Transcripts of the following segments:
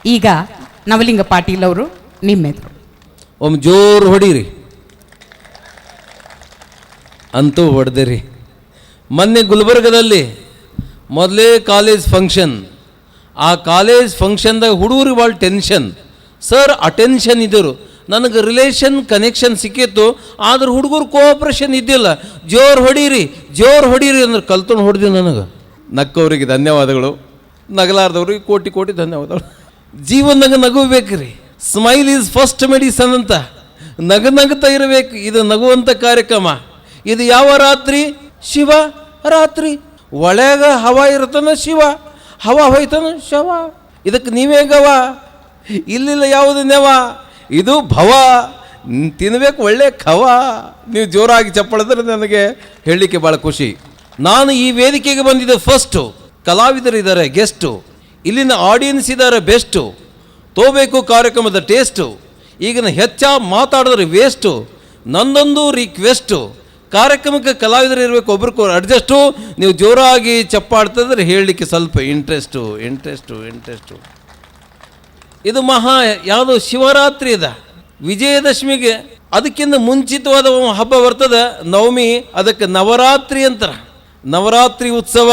ಈಗ ನವಲಿಂಗ ಪಾಟೀಲ್ ಅವರು ನಿಮ್ಮೆದುರು ಒಮ್ಮೆ ಜೋರು ಹೊಡೀರಿ. ಅಂತೂ ಹೊಡೆದಿರಿ. ಮೊನ್ನೆ ಗುಲ್ಬರ್ಗದಲ್ಲಿ ಮೊದಲೇ ಕಾಲೇಜ್ ಫಂಕ್ಷನ್. ಆ ಕಾಲೇಜ್ ಫಂಕ್ಷನ್ದಾಗ ಹುಡುಗರಿಗೆ ಭಾಳ ಟೆನ್ಷನ್. ಸರ್ ಅಟೆನ್ಷನ್ ಇದ್ದರು, ನನಗೆ ರಿಲೇಷನ್ ಕನೆಕ್ಷನ್ ಸಿಕ್ಕಿತ್ತು, ಆದ್ರೆ ಹುಡುಗರು ಕೋಆಪ್ರೇಷನ್ ಇದ್ದಿಲ್ಲ. ಜೋರು ಹೊಡೀರಿ ಅಂದ್ರೆ ಕಲ್ತ್ಕೊಂಡು ಹೊಡೆದಿ ನನಗೆ. ನಕ್ಕವರಿಗೆ ಧನ್ಯವಾದಗಳು, ನಗಲಾರ್ದವ್ರಿಗೆ ಕೋಟಿ ಕೋಟಿ ಧನ್ಯವಾದಗಳು. ಜೀವನದಾಗ ನಗು ಬೇಕ್ರಿ. ಸ್ಮೈಲ್ ಈಸ್ ಫಸ್ಟ್ ಮೆಡಿಸನ್ ಅಂತ. ನಗನಗ್ತಾ ಇರಬೇಕು. ಇದು ನಗುವಂಥ ಕಾರ್ಯಕ್ರಮ. ಇದು ಯಾವ ರಾತ್ರಿ? ಶಿವ ರಾತ್ರಿ. ಒಳಗ ಹವಾ ಇರ್ತಾನ ಶಿವ, ಹವಾ ಹೋಯ್ತಾನ ಶವ. ಇದಕ್ಕೆ ನೀವೇ ಗವ, ಇಲ್ಲಿಲ್ಲ ಯಾವುದು ನೆವ. ಇದು ಭವ, ತಿನ್ಬೇಕು ಒಳ್ಳೆ ಖವ. ನೀವು ಜೋರಾಗಿ ಚಪ್ಪಳಿದ್ರೆ ನನಗೆ ಹೇಳಲಿಕ್ಕೆ ಭಾಳ ಖುಷಿ. ನಾನು ಈ ವೇದಿಕೆಗೆ ಬಂದಿದ್ದೆ ಫಸ್ಟು. ಕಲಾವಿದರಿದ್ದಾರೆ ಗೆಸ್ಟು, ಇಲ್ಲಿನ ಆಡಿಯನ್ಸ್ ಇದ್ದಾರೆ ಬೆಸ್ಟು. ತೋಬೇಕು ಕಾರ್ಯಕ್ರಮದ ಟೇಸ್ಟು. ಈಗಿನ ಹೆಚ್ಚ ಮಾತಾಡಿದ್ರೆ ವೇಸ್ಟು. ನಂದೊಂದು ರಿಕ್ವೆಸ್ಟು, ಕಾರ್ಯಕ್ರಮಕ್ಕೆ ಕಲಾವಿದರು ಇರಬೇಕು, ಒಬ್ರಿಗೊಬ್ರು ಅಡ್ಜಸ್ಟು. ನೀವು ಜೋರಾಗಿ ಚಪ್ಪಾಡ್ತಿದ್ರೆ ಹೇಳಲಿಕ್ಕೆ ಸ್ವಲ್ಪ ಇಂಟ್ರೆಸ್ಟು. ಇದು ಯಾವುದೋ ಶಿವರಾತ್ರಿ ಇದೆ, ವಿಜಯದಶಮಿಗೆ ಅದಕ್ಕಿಂತ ಮುಂಚಿತವಾದ ಹಬ್ಬ ಬರ್ತದೆ ನವಮಿ. ಅದಕ್ಕೆ ನವರಾತ್ರಿ ಅಂತಾರೆ. ನವರಾತ್ರಿ ಉತ್ಸವ.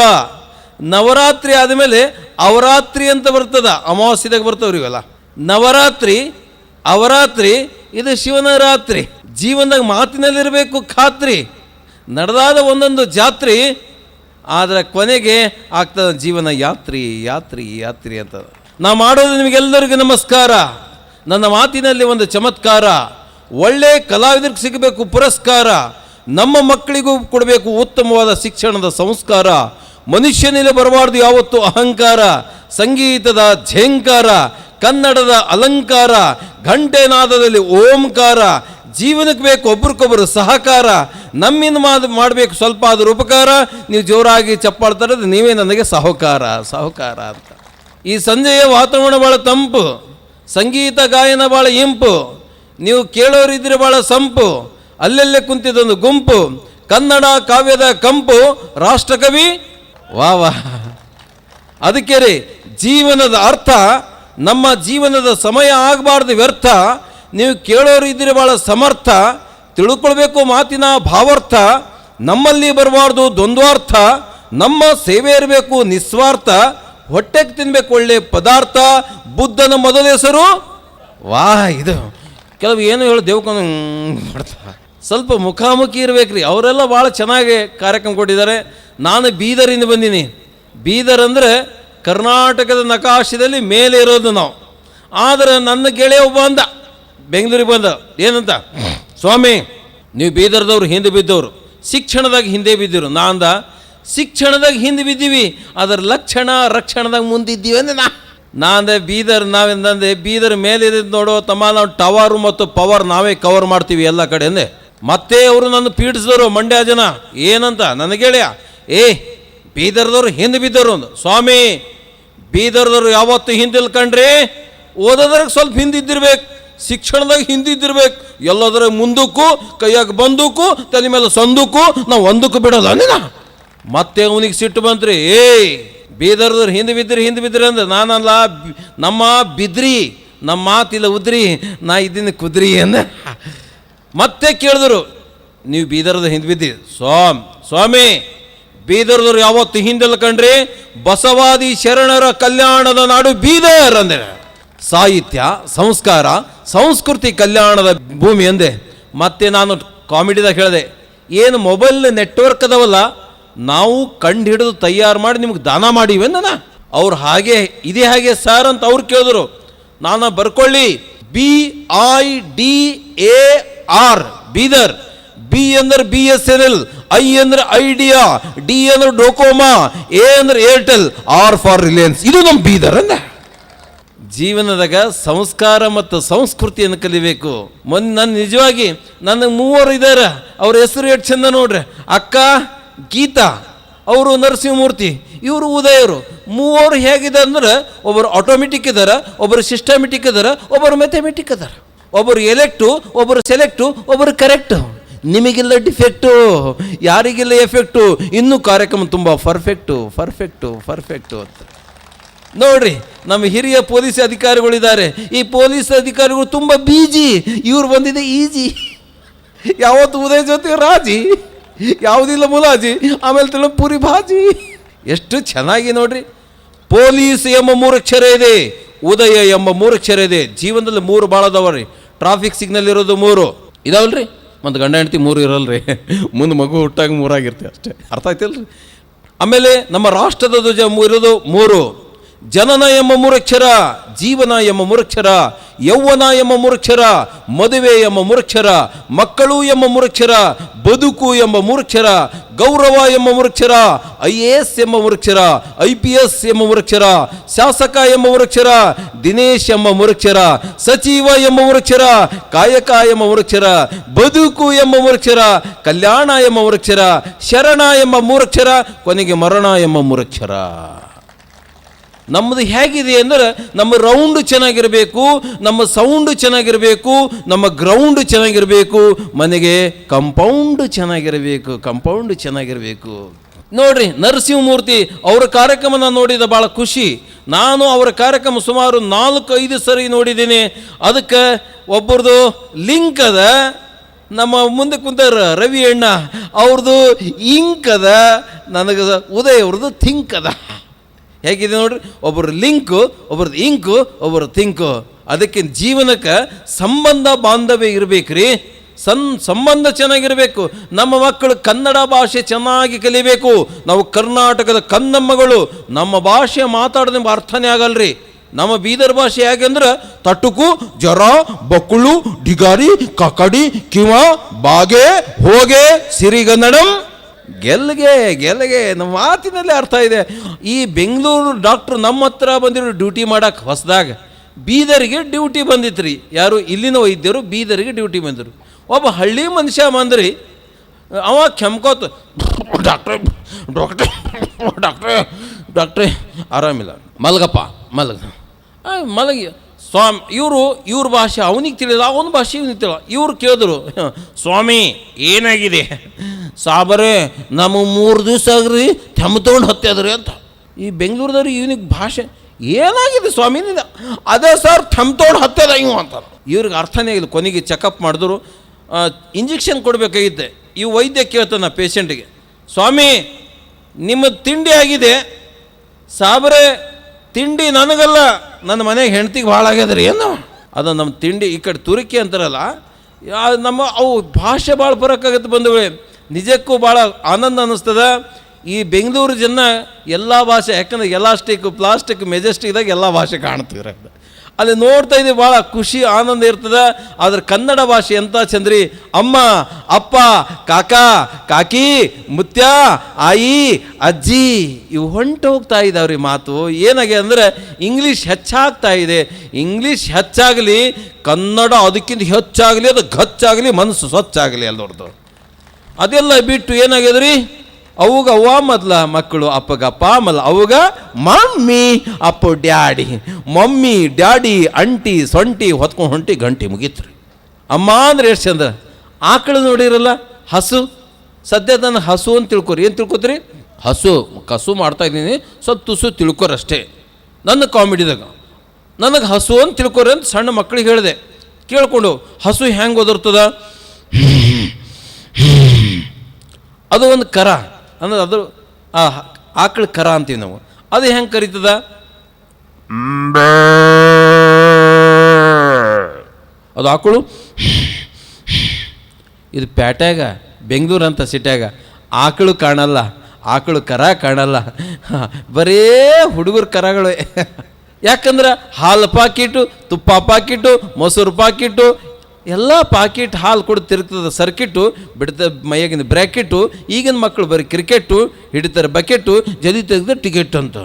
ನವರಾತ್ರಿ ಆದಮೇಲೆ ಅವರಾತ್ರಿ ಅಂತ ಬರ್ತದ, ಅಮಾವಾಸ್ಯದಾಗ ಬರ್ತವ್ರಿ ಇವೆಲ್ಲ. ನವರಾತ್ರಿ, ಅವರಾತ್ರಿ, ಇದು ಶಿವನ ರಾತ್ರಿ. ಜೀವನದಾಗ ಮಾತಿನಲ್ಲಿರಬೇಕು ಖಾತ್ರಿ. ನಡೆದಾದ ಒಂದೊಂದು ಜಾತ್ರೆ, ಆದರೆ ಕೊನೆಗೆ ಆಗ್ತದೆ ಜೀವನ ಯಾತ್ರಿ ಅಂತ. ನಾ ಮಾಡೋದು ನಿಮಗೆಲ್ಲರಿಗೂ ನಮಸ್ಕಾರ. ನನ್ನ ಮಾತಿನಲ್ಲಿ ಒಂದು ಚಮತ್ಕಾರ. ಒಳ್ಳೆ ಕಲಾವಿದರಿಗೆ ಸಿಗಬೇಕು ಪುರಸ್ಕಾರ. ನಮ್ಮ ಮಕ್ಕಳಿಗೂ ಕೊಡಬೇಕು ಉತ್ತಮವಾದ ಶಿಕ್ಷಣದ ಸಂಸ್ಕಾರ. ಮನುಷ್ಯನಿಗೆ ಬರಬಾರ್ದು ಯಾವತ್ತು ಅಹಂಕಾರ. ಸಂಗೀತದ ಝೇಂಕಾರ, ಕನ್ನಡದ ಅಲಂಕಾರ, ಘಂಟೆನಾದದಲ್ಲಿ ಓಂಕಾರ. ಜೀವನಕ್ಕೆ ಬೇಕು ಒಬ್ರಿಗೊಬ್ಬರು ಸಹಕಾರ. ನಮ್ಮಿಂದ ಮಾಡಬೇಕು ಸ್ವಲ್ಪ ಆದರೂ ಉಪಕಾರ. ನೀವು ಜೋರಾಗಿ ಚಪ್ಪಾಳ್ತಾರೆ, ನೀವೇ ನನಗೆ ಸಾಹುಕಾರ ಅಂತ. ಈ ಸಂಜೆಯ ವಾತಾವರಣ ಭಾಳ ತಂಪು, ಸಂಗೀತ ಗಾಯನ ಭಾಳ ಇಂಪು. ನೀವು ಕೇಳೋರಿದ್ರೆ ಭಾಳ ಸಂಪು. ಅಲ್ಲೆಲ್ಲೇ ಕುಂತಿದ್ದೊಂದು ಗುಂಪು, ಕನ್ನಡ ಕಾವ್ಯದ ಕಂಪು, ರಾಷ್ಟ್ರಕವಿ ವಾ. ಅದಕ್ಕೆ ರೀ ಜೀವನದ ಅರ್ಥ, ನಮ್ಮ ಜೀವನದ ಸಮಯ ಆಗಬಾರ್ದು ವ್ಯರ್ಥ. ನೀವು ಕೇಳೋರು ಇದ್ದರೆ ಭಾಳ ಸಮರ್ಥ. ತಿಳ್ಕೊಳ್ಬೇಕು ಮಾತಿನ ಭಾವಾರ್ಥ. ನಮ್ಮಲ್ಲಿ ಬರಬಾರ್ದು ದ್ವಂದ್ವಾರ್ಥ. ನಮ್ಮ ಸೇವೆ ಇರಬೇಕು ನಿಸ್ವಾರ್ಥ. ಹೊಟ್ಟೆಗೆ ತಿನ್ಬೇಕು ಒಳ್ಳೆ ಪದಾರ್ಥ. ಬುದ್ಧನ ಮೊದಲ ಹೆಸರು ವಾ. ಇದು ಕೆಲವು ಏನು ಹೇಳಿ ದೇವ್ಕೊಂಡು ಮಾಡ್ತಾರೆ. ಸ್ವಲ್ಪ ಮುಖಾಮುಖಿ ಇರಬೇಕ್ರಿ. ಅವರೆಲ್ಲ ಭಾಳ ಚೆನ್ನಾಗಿ ಕಾರ್ಯಕ್ರಮ ಕೊಟ್ಟಿದ್ದಾರೆ. ನಾನು ಬೀದರಿಂದ ಬಂದೀನಿ. ಬೀದರ್ ಅಂದರೆ ಕರ್ನಾಟಕದ ನಕಾಶದಲ್ಲಿ ಮೇಲೆ ಇರೋದು ನಾವು. ಆದರೆ ನನ್ನ ಗೆಳೆಯ ಒಬ್ಬ ಅಂದ, ಬೆಂಗಳೂರಿಗೆ ಬಂದ, ಏನಂತ, ಸ್ವಾಮಿ ನೀವು ಬೀದರ್ದವ್ರು ಹಿಂದೆ ಬಿದ್ದವರು, ಶಿಕ್ಷಣದಾಗ ಹಿಂದೆ ಬಿದ್ದಿರು. ನಾ ಅಂದ, ಶಿಕ್ಷಣದಾಗ ಹಿಂದೆ ಬಿದ್ದೀವಿ, ಅದರ ರಕ್ಷಣದಾಗ ಮುಂದಿದ್ದೀವಿ ಅಂದ್ರೆ ನಾ ಅಂದೆ ಬೀದರ್ ನಾವೆಂದಂದೆ ಬೀದರ್ ಮೇಲೆ ನೋಡೋ ತಮ್ಮ, ನಾವು ಟವರು ಮತ್ತು ಪವರ್ ನಾವೇ ಕವರ್ ಮಾಡ್ತೀವಿ ಎಲ್ಲ ಕಡೆ ಅಂದೆ. ಮತ್ತೆ ಅವರು ನನ್ನ ಪೀಡಿಸಿದವರು ಮಂಡ್ಯ ಜನ. ಏನಂತ ನನಗೆ ಗೆಳೆಯ, ಬೀದರ್ದವ್ರು ಹಿಂದೆ ಬಿದ್ದವರು ಅಂದು. ಸ್ವಾಮಿ ಬೀದರ್ದವ್ರು ಯಾವತ್ತು ಹಿಂದಿಲ್ ಕಂಡ್ರಿ, ಓದೋದ್ರಾಗ ಸ್ವಲ್ಪ ಹಿಂದಿದ್ದಿರ್ಬೇಕು, ಶಿಕ್ಷಣದಾಗ ಹಿಂದಿದ್ದಿರ್ಬೇಕು. ಎಲ್ಲದರಾಗ ಮುಂದಕ್ಕೂ, ಕೈಯಾಗ ಬಂದೂಕು, ತಲೆ ಮೇಲೆ ಸಂದೂಕು, ನಾವು ಒಂದಕ್ಕೂ ಬಿಡೋಲ್ಲ ನಾ. ಮತ್ತೆ ಅವನಿಗೆ ಸಿಟ್ಟು ಬಂತ್ರಿ. ಬೀದರ್ದವ್ರು ಹಿಂದೆ ಬಿದ್ದಿರಿ ಅಂದ್ರೆ ನಾನಲ್ಲ, ನಮ್ಮ ಬಿದ್ರಿ, ನಮ್ಮ ಮಾತಿಲ್ಲ ಉದ್ರಿ, ನಾ ಇದ್ದೀನಿ ಕುದ್ರಿ ಅಂದ. ಮತ್ತೆ ಕೇಳಿದ್ರು, ನೀವು ಬೀದರ್ದ ಹಿಂದೆ ಬಿದ್ದಿ. ಸ್ವಾಮಿ ಬೀದರ್ದವ್ರು ಯಾವತ್ತು ಹಿಂದೆಲ್ಲ ಕಂಡ್ರಿ, ಬಸವಾದಿ ಶರಣರ ಕಲ್ಯಾಣದ ನಾಡು ಬೀದರ್ ಅಂದ್ರೆ. ಸಾಹಿತ್ಯ, ಸಂಸ್ಕಾರ, ಸಂಸ್ಕೃತಿ ಕಲ್ಯಾಣದ ಭೂಮಿ ಅಂದೆ. ಮತ್ತೆ ನಾನು ಕಾಮಿಡಿದಾಗ ಹೇಳಿದೆ, ಏನು ಮೊಬೈಲ್ ನೆಟ್ವರ್ಕ್ ಅದಾವಲ್ಲ, ನಾವು ಕಂಡು ಹಿಡಿದು ತಯಾರು ಮಾಡಿ ನಿಮ್ಗೆ ದಾನ ಮಾಡಿವೆ ನಾನು. ಅವ್ರು ಇದೇ ಹಾಗೆ ಸರ್ ಅಂತ ಅವ್ರು ಕೇಳಿದ್ರು. ನಾನು ಬರ್ಕೊಳ್ಳಿ, BIDAR ಬೀದರ್. ಬಿ ಅಂದ್ರೆ BSNL, ಐ ಅಂದ್ರೆ ಐಡಿಯಾ, ಡಿ ಅಂದ್ರೆ ಡೋಕೋಮಾ, ಎ ಅಂದ್ರೆ ಏರ್ಟೆಲ್, ಆರ್ ಫಾರ್ ರಿಲಯನ್ಸ್. ಇದು ನಮ್ಮ ಬೀದರ್ ಅಂದ. ಜೀವನದಾಗ ಸಂಸ್ಕಾರ ಮತ್ತು ಸಂಸ್ಕೃತಿಯನ್ನು ಕಲಿಬೇಕು. ನನ್ನ ನಿಜವಾಗಿ ನನ್ನ 3 ಇದ್ದಾರೆ. ಅವ್ರ ಹೆಸರು ಎಷ್ಟು ಚಂದ ನೋಡ್ರಿ. ಅಕ್ಕ ಗೀತಾ, ಅವರು ನರಸಿಂಹಮೂರ್ತಿ, ಇವರು ಉದಯರು. 3 ಹೇಗಿದೆ ಅಂದ್ರೆ, ಒಬ್ಬರು ಆಟೋಮೆಟಿಕ್ ಇದ್ದಾರೆ, ಒಬ್ಬರು ಸಿಸ್ಟಮೆಟಿಕ್ ಇದ್ದಾರೆ, ಒಬ್ಬರು ಮೆಥಮೆಟಿಕ್ ಇದ್ದಾರೆ. ಒಬ್ಬರು ಎಲೆಕ್ಟು, ಒಬ್ಬರು ಸೆಲೆಕ್ಟು, ಒಬ್ಬರು ಕರೆಕ್ಟು. ನಿಮಗಿಲ್ಲ ಡಿಫೆಕ್ಟು, ಯಾರಿಗಿಲ್ಲ ಎಫೆಕ್ಟು. ಇನ್ನೂ ಕಾರ್ಯಕ್ರಮ ತುಂಬ ಪರ್ಫೆಕ್ಟು ಅಂತ. ನೋಡ್ರಿ, ನಮ್ಮ ಹಿರಿಯ ಪೊಲೀಸ್ ಅಧಿಕಾರಿಗಳಿದ್ದಾರೆ. ಈ ಪೊಲೀಸ್ ಅಧಿಕಾರಿಗಳು ತುಂಬ ಬೀಜಿ, ಇವ್ರು ಬಂದಿದೆ ಈಜಿ. ಯಾವತ್ತು ಉದಯ ಜೊತೆ ರಾಜಿ, ಯಾವುದಿಲ್ಲ ಮುಲಾಜಿ, ಆಮೇಲೆ ತಿಳ ಪೂರಿ ಭಾಜಿ. ಎಷ್ಟು ಚೆನ್ನಾಗಿ ನೋಡ್ರಿ. ಪೊಲೀಸ್ ಎಂಬ 3 ಅಕ್ಷರ ಇದೆ, ಉದಯ ಎಂಬ 3 ಅಕ್ಷರ ಇದೆ. ಜೀವನದಲ್ಲಿ 3 ಭಾಳ ಅದಾವ್ರಿ. ಟ್ರಾಫಿಕ್ ಸಿಗ್ನಲ್ ಇರೋದು 3 ಇದಾವಲ್ರಿ. ಮತ್ತು ಗಂಡ ಹೆಂಡತಿ 3 ಇರಲ್ರಿ, ಮುಂದೆ ಮಗು ಹುಟ್ಟಾಗ 3 ಆಗಿರ್ತೀವಿ ಅಷ್ಟೇ. ಅರ್ಥ ಆಯ್ತಲ್ರಿ? ಆಮೇಲೆ ನಮ್ಮ ರಾಷ್ಟ್ರದ ಧ್ವಜ ಇರೋದು 3. ಜನನ ಎಂಬ 3 ಅಕ್ಷರ, ಜೀವನ ಎಂಬ 3 ಅಕ್ಷರ, ಯೌವನ ಎಂಬ 3 ಅಕ್ಷರ, ಮದುವೆ ಎಂಬ 3 ಅಕ್ಷರ, ಮಕ್ಕಳು ಎಂಬ 3 ಅಕ್ಷರ, ಬದುಕು ಎಂಬ 3 ಅಕ್ಷರ, ಗೌರವ ಎಂಬ 3 ಅಕ್ಷರ, IAS ಎಂಬ 3 ಅಕ್ಷರ, IPS ಎಂಬ 3 ಅಕ್ಷರ, ಶಾಸಕ ಎಂಬ 3 ಅಕ್ಷರ, ದಿನೇಶ್ ಎಂಬ 3 ಅಕ್ಷರ, ಸಚಿವ ಎಂಬ 3 ಅಕ್ಷರ, ಕಾಯಕ ಎಂಬ 3 ಅಕ್ಷರ, ಬದುಕು ಎಂಬ 3 ಅಕ್ಷರ, ಕಲ್ಯಾಣ ಎಂಬ 3 ಅಕ್ಷರ, ಶರಣ ಎಂಬ 3 ಅಕ್ಷರ, ಕೊನೆಗೆ ಮರಣ ಎಂಬ 3 ಅಕ್ಷರ. ನಮ್ಮದು ಹೇಗಿದೆ ಅಂದರೆ, ನಮ್ಮ ರೌಂಡ್ ಚೆನ್ನಾಗಿರಬೇಕು, ನಮ್ಮ ಸೌಂಡ್ ಚೆನ್ನಾಗಿರಬೇಕು, ನಮ್ಮ ಗ್ರೌಂಡ್ ಚೆನ್ನಾಗಿರಬೇಕು, ಮನೆಗೆ ಕಂಪೌಂಡ್ ಚೆನ್ನಾಗಿರಬೇಕು. ನೋಡ್ರಿ, ನರಸಿಂಹಮೂರ್ತಿ ಅವರ ಕಾರ್ಯಕ್ರಮ ನಾನು ನೋಡಿದ ಭಾಳ ಖುಷಿ. ನಾನು ಅವರ ಕಾರ್ಯಕ್ರಮ ಸುಮಾರು 4-5 ಸರಿ ನೋಡಿದ್ದೀನಿ. ಅದಕ್ಕೆ ಒಬ್ಬರದು ಲಿಂಕ್ ಅದ, ನಮ್ಮ ಮುಂದೆ ಕುಂತಾರ ರವಿ ಅಣ್ಣ ಅವ್ರದ್ದು ಇಂಕ್ ಅದ, ನನಗೆ ಉದಯ್ ಅವ್ರದ್ದು ಥಿಂಕ್ ಅದ. ಹೇಗಿದೆ ನೋಡ್ರಿ, ಒಬ್ಬರು ಲಿಂಕು, ಒಬ್ರದ್ದು ಇಂಕು, ಒಬ್ಬರು ಥಿಂಕು. ಅದಕ್ಕೆ ಜೀವನಕ್ಕೆ ಸಂಬಂಧ ಬಾಂಧವ್ಯ ಇರಬೇಕ್ರಿ. ಸಂಬಂಧ ಚೆನ್ನಾಗಿರಬೇಕು. ನಮ್ಮ ಮಕ್ಕಳು ಕನ್ನಡ ಭಾಷೆ ಚೆನ್ನಾಗಿ ಕಲಿಬೇಕು. ನಾವು ಕರ್ನಾಟಕದ ಕನ್ನಮ್ಮಗಳು, ನಮ್ಮ ಭಾಷೆ ಮಾತಾಡೋದು ನಿಮ್ಗೆ ಅರ್ಥನೇ ಆಗಲ್ರಿ. ನಮ್ಮ ಬೀದರ್ ಭಾಷೆ ಹೇಗೆ ಅಂದ್ರೆ, ತಟುಕು, ಜರ, ಬಕ್ಕುಳು, ಡಿಗಾರಿ, ಕಕಡಿ, ಕಿವ, ಬಾಗೆ, ಹೋಗೆ, ಸಿರಿಗನ್ನಡಂ, ಗೆಲ್ಗೆ ನಮ್ಮ ಮಾತಿನಲ್ಲೇ ಅರ್ಥ ಇದೆ. ಈ ಬೆಂಗಳೂರು ಡಾಕ್ಟ್ರು ನಮ್ಮ ಹತ್ರ ಬಂದಿರೋ ಡ್ಯೂಟಿ ಮಾಡಕ್ಕೆ ಹೊಸದಾಗ ಬೀದರಿಗೆ ಡ್ಯೂಟಿ ಬಂದಿತ್ತು. ಯಾರು ಇಲ್ಲಿನ ವೈದ್ಯರು ಬೀದರಿಗೆ ಡ್ಯೂಟಿ ಬಂದರು. ಒಬ್ಬ ಹಳ್ಳಿ ಮನುಷ್ಯ ಬಂದ್ರಿ, ಅವ ಕೆಮ್ಕೋತ ಡಾಕ್ಟ್ರೇ ಆರಾಮಿಲ್ಲ, ಮಲಗಪ್ಪ ಮಲಗಿ ಸ್ವಾಮಿ. ಇವ್ರ ಭಾಷೆ ಅವನಿಗೆ ತಿಳಿದ, ಅವನ ಭಾಷೆ ಇವನಿಗೆ ತಿಳಿದ. ಇವ್ರು ಕೇಳಿದ್ರು, ಸ್ವಾಮಿ ಏನಾಗಿದೆ? ಸಾಬರೇ ನಮ್ಮ 3 ದಿವಸ ಆಗ್ರಿ ತೊಗೊಂಡು ಹತ್ತದ್ರಿ ಅಂತ. ಈ ಬೆಂಗಳೂರದವ್ರು ಇವನಿಗೆ ಭಾಷೆ ಏನಾಗಿದೆ ಸ್ವಾಮಿ? ಅದೇ ಸರ್ ತೊಗೊಂಡು ಹತ್ತದ ಇವು ಅಂತ. ಇವ್ರಿಗೆ ಅರ್ಥನೇ ಆಗಿಲ್ಲ. ಕೊನೆಗೆ ಚೆಕಪ್ ಮಾಡಿದ್ರು, ಇಂಜೆಕ್ಷನ್ ಕೊಡಬೇಕಾಗಿತ್ತೆ. ಈ ವೈದ್ಯ ಕೇಳ್ತಾನೆ ಪೇಷಂಟಿಗೆ, ಸ್ವಾಮಿ ನಿಮ್ಮ ತಿಂಡಿ ಆಗಿದೆ? ಸಾಬರೇ ತಿಂಡಿ ನನಗಲ್ಲ, ನನ್ನ ಮನೆಗೆ ಹೆಂಡ್ತಿಗೆ ಭಾಳ ಆಗ್ಯದ್ರಿ ಏನು. ಅದು ನಮ್ಮ ತಿಂಡಿ ಈ ಕಡೆ ತುರುಕಿ ಅಂತಾರಲ್ಲ, ನಮ್ಮ ಅವು ಭಾಷೆ ಭಾಳ ಬರೋಕ್ಕಾಗತ್ತೆ ಬಂಧುಗಳೇ. ನಿಜಕ್ಕೂ ಭಾಳ ಆನಂದ ಅನ್ನಿಸ್ತದ. ಈ ಬೆಂಗಳೂರು ಜನ ಎಲ್ಲ ಭಾಷೆ, ಯಾಕಂದ್ರೆ ಎಲಾಸ್ಟಿಕ್, ಪ್ಲಾಸ್ಟಿಕ್, ಮೆಜೆಸ್ಟಿಕ್ದಾಗ ಎಲ್ಲ ಭಾಷೆ ಕಾಣ್ತೀರ. ಅಲ್ಲಿ ನೋಡ್ತಾ ಇದ್ದೀವಿ, ಭಾಳ ಖುಷಿ ಆನಂದ ಇರ್ತದೆ. ಆದ್ರೆ ಕನ್ನಡ ಭಾಷೆ ಎಂಥ ಚಂದ್ರಿ. ಅಮ್ಮ, ಅಪ್ಪ, ಕಾಕ, ಕಾಕಿ, ಮುತ್ಯ, ಆಯಿ, ಅಜ್ಜಿ ಇವು ಹೊಂಟು ಹೋಗ್ತಾ ಇದ್ದಾವ್ರಿ ಮಾತು. ಏನಾಗೆ ಅಂದರೆ ಇಂಗ್ಲೀಷ್ ಹೆಚ್ಚಾಗ್ತಾ ಇದೆ. ಇಂಗ್ಲೀಷ್ ಹೆಚ್ಚಾಗಲಿ, ಕನ್ನಡ ಅದಕ್ಕಿಂತ ಹೆಚ್ಚಾಗಲಿ, ಅದು ಗಚ್ಚಾಗಲಿ, ಮನಸ್ಸು ಸ್ವಚ್ಛಾಗಲಿ ಅಲ್ಲೋರ್ದು. ಅದೆಲ್ಲ ಬಿಟ್ಟು ಏನಾಗ್ಯದ್ರಿ, ಅವಾಗ ಅವ್ವ ಮೊದಲ ಮಕ್ಕಳು, ಅಪ್ಪಗಪ್ಪ ಆಮೇಲೆ ಅವಾಗ ಮಮ್ಮಿ, ಅಪ್ಪ ಡ್ಯಾಡಿ, ಮಮ್ಮಿ ಡ್ಯಾಡಿ, ಅಂಟಿ ಸೊಂಟಿ ಹೊತ್ಕೊಂಡು ಹೊಂಟಿ ಗಂಟಿ ಮುಗೀತ್ರಿ. ಅಮ್ಮ ಅಂದ್ರೆ ಎಷ್ಟು ಚಂದ. ಆಕಳು ನೋಡಿರಲ್ಲ, ಹಸು. ಸದ್ಯ ನನ್ನ ಹಸು ಅಂತ ತಿಳ್ಕೊರಿ. ಏನು ತಿಳ್ಕೊತೀರಿ? ಹಸು ಕಸು ಮಾಡ್ತಾಯಿದ್ದೀನಿ, ಸ್ವಲ್ಪ ತುಸು ತಿಳ್ಕೊರಷ್ಟೇ. ನನ್ನ ಕಾಮಿಡಿದಾಗ ನನಗೆ ಹಸು ಅಂತ ತಿಳ್ಕೊರಿ ಅಂತ ಸಣ್ಣ ಮಕ್ಕಳಿಗೆ ಹೇಳಿದೆ. ಕೇಳ್ಕೊಂಡು, ಹಸು ಹೆಂಗೆ ಒದರ್ತದ? ಅದು ಒಂದು ಕರ ಅಂದ್ರೆ, ಅದು ಆಕಳ ಕರ ಅಂತೀವಿ ನಾವು. ಅದು ಹೆಂಗೆ ಕರೀತದ? ಅದು ಆಕಳು. ಇದು ಪ್ಯಾಟ್ಯಾಗ, ಬೆಂಗಳೂರು ಅಂತ ಸಿಟ್ಯಾಗ ಆಕಳು ಕಾಣಲ್ಲ, ಆಕಳು ಕರ ಕಾಣಲ್ಲ, ಬರೇ ಹುಡುಗರ ಕರಗಳು. ಯಾಕಂದ್ರೆ ಹಾಲು ಪಾಕಿಟ್ಟು, ತುಪ್ಪ ಪಾಕಿಟ್ಟು, ಮೊಸರು ಪಾಕಿಟ್ಟು, ಎಲ್ಲ ಪಾಕಿಟ್ ಹಾಲು ಕೊಡು ತಿರುಗ್ತದೆ ಸರ್ಕಿಟ್ಟು, ಬಿಡ್ತದೆ ಮೈಯಾಗಿನ ಬ್ರ್ಯಾಕೆಟು. ಈಗಿನ ಮಕ್ಕಳು ಬರೀ ಕ್ರಿಕೆಟು ಹಿಡಿತಾರೆ, ಬಕೆಟು, ಜದಿ ತೆಗೆದು ಟಿಕೆಟ್ ಅಂತ.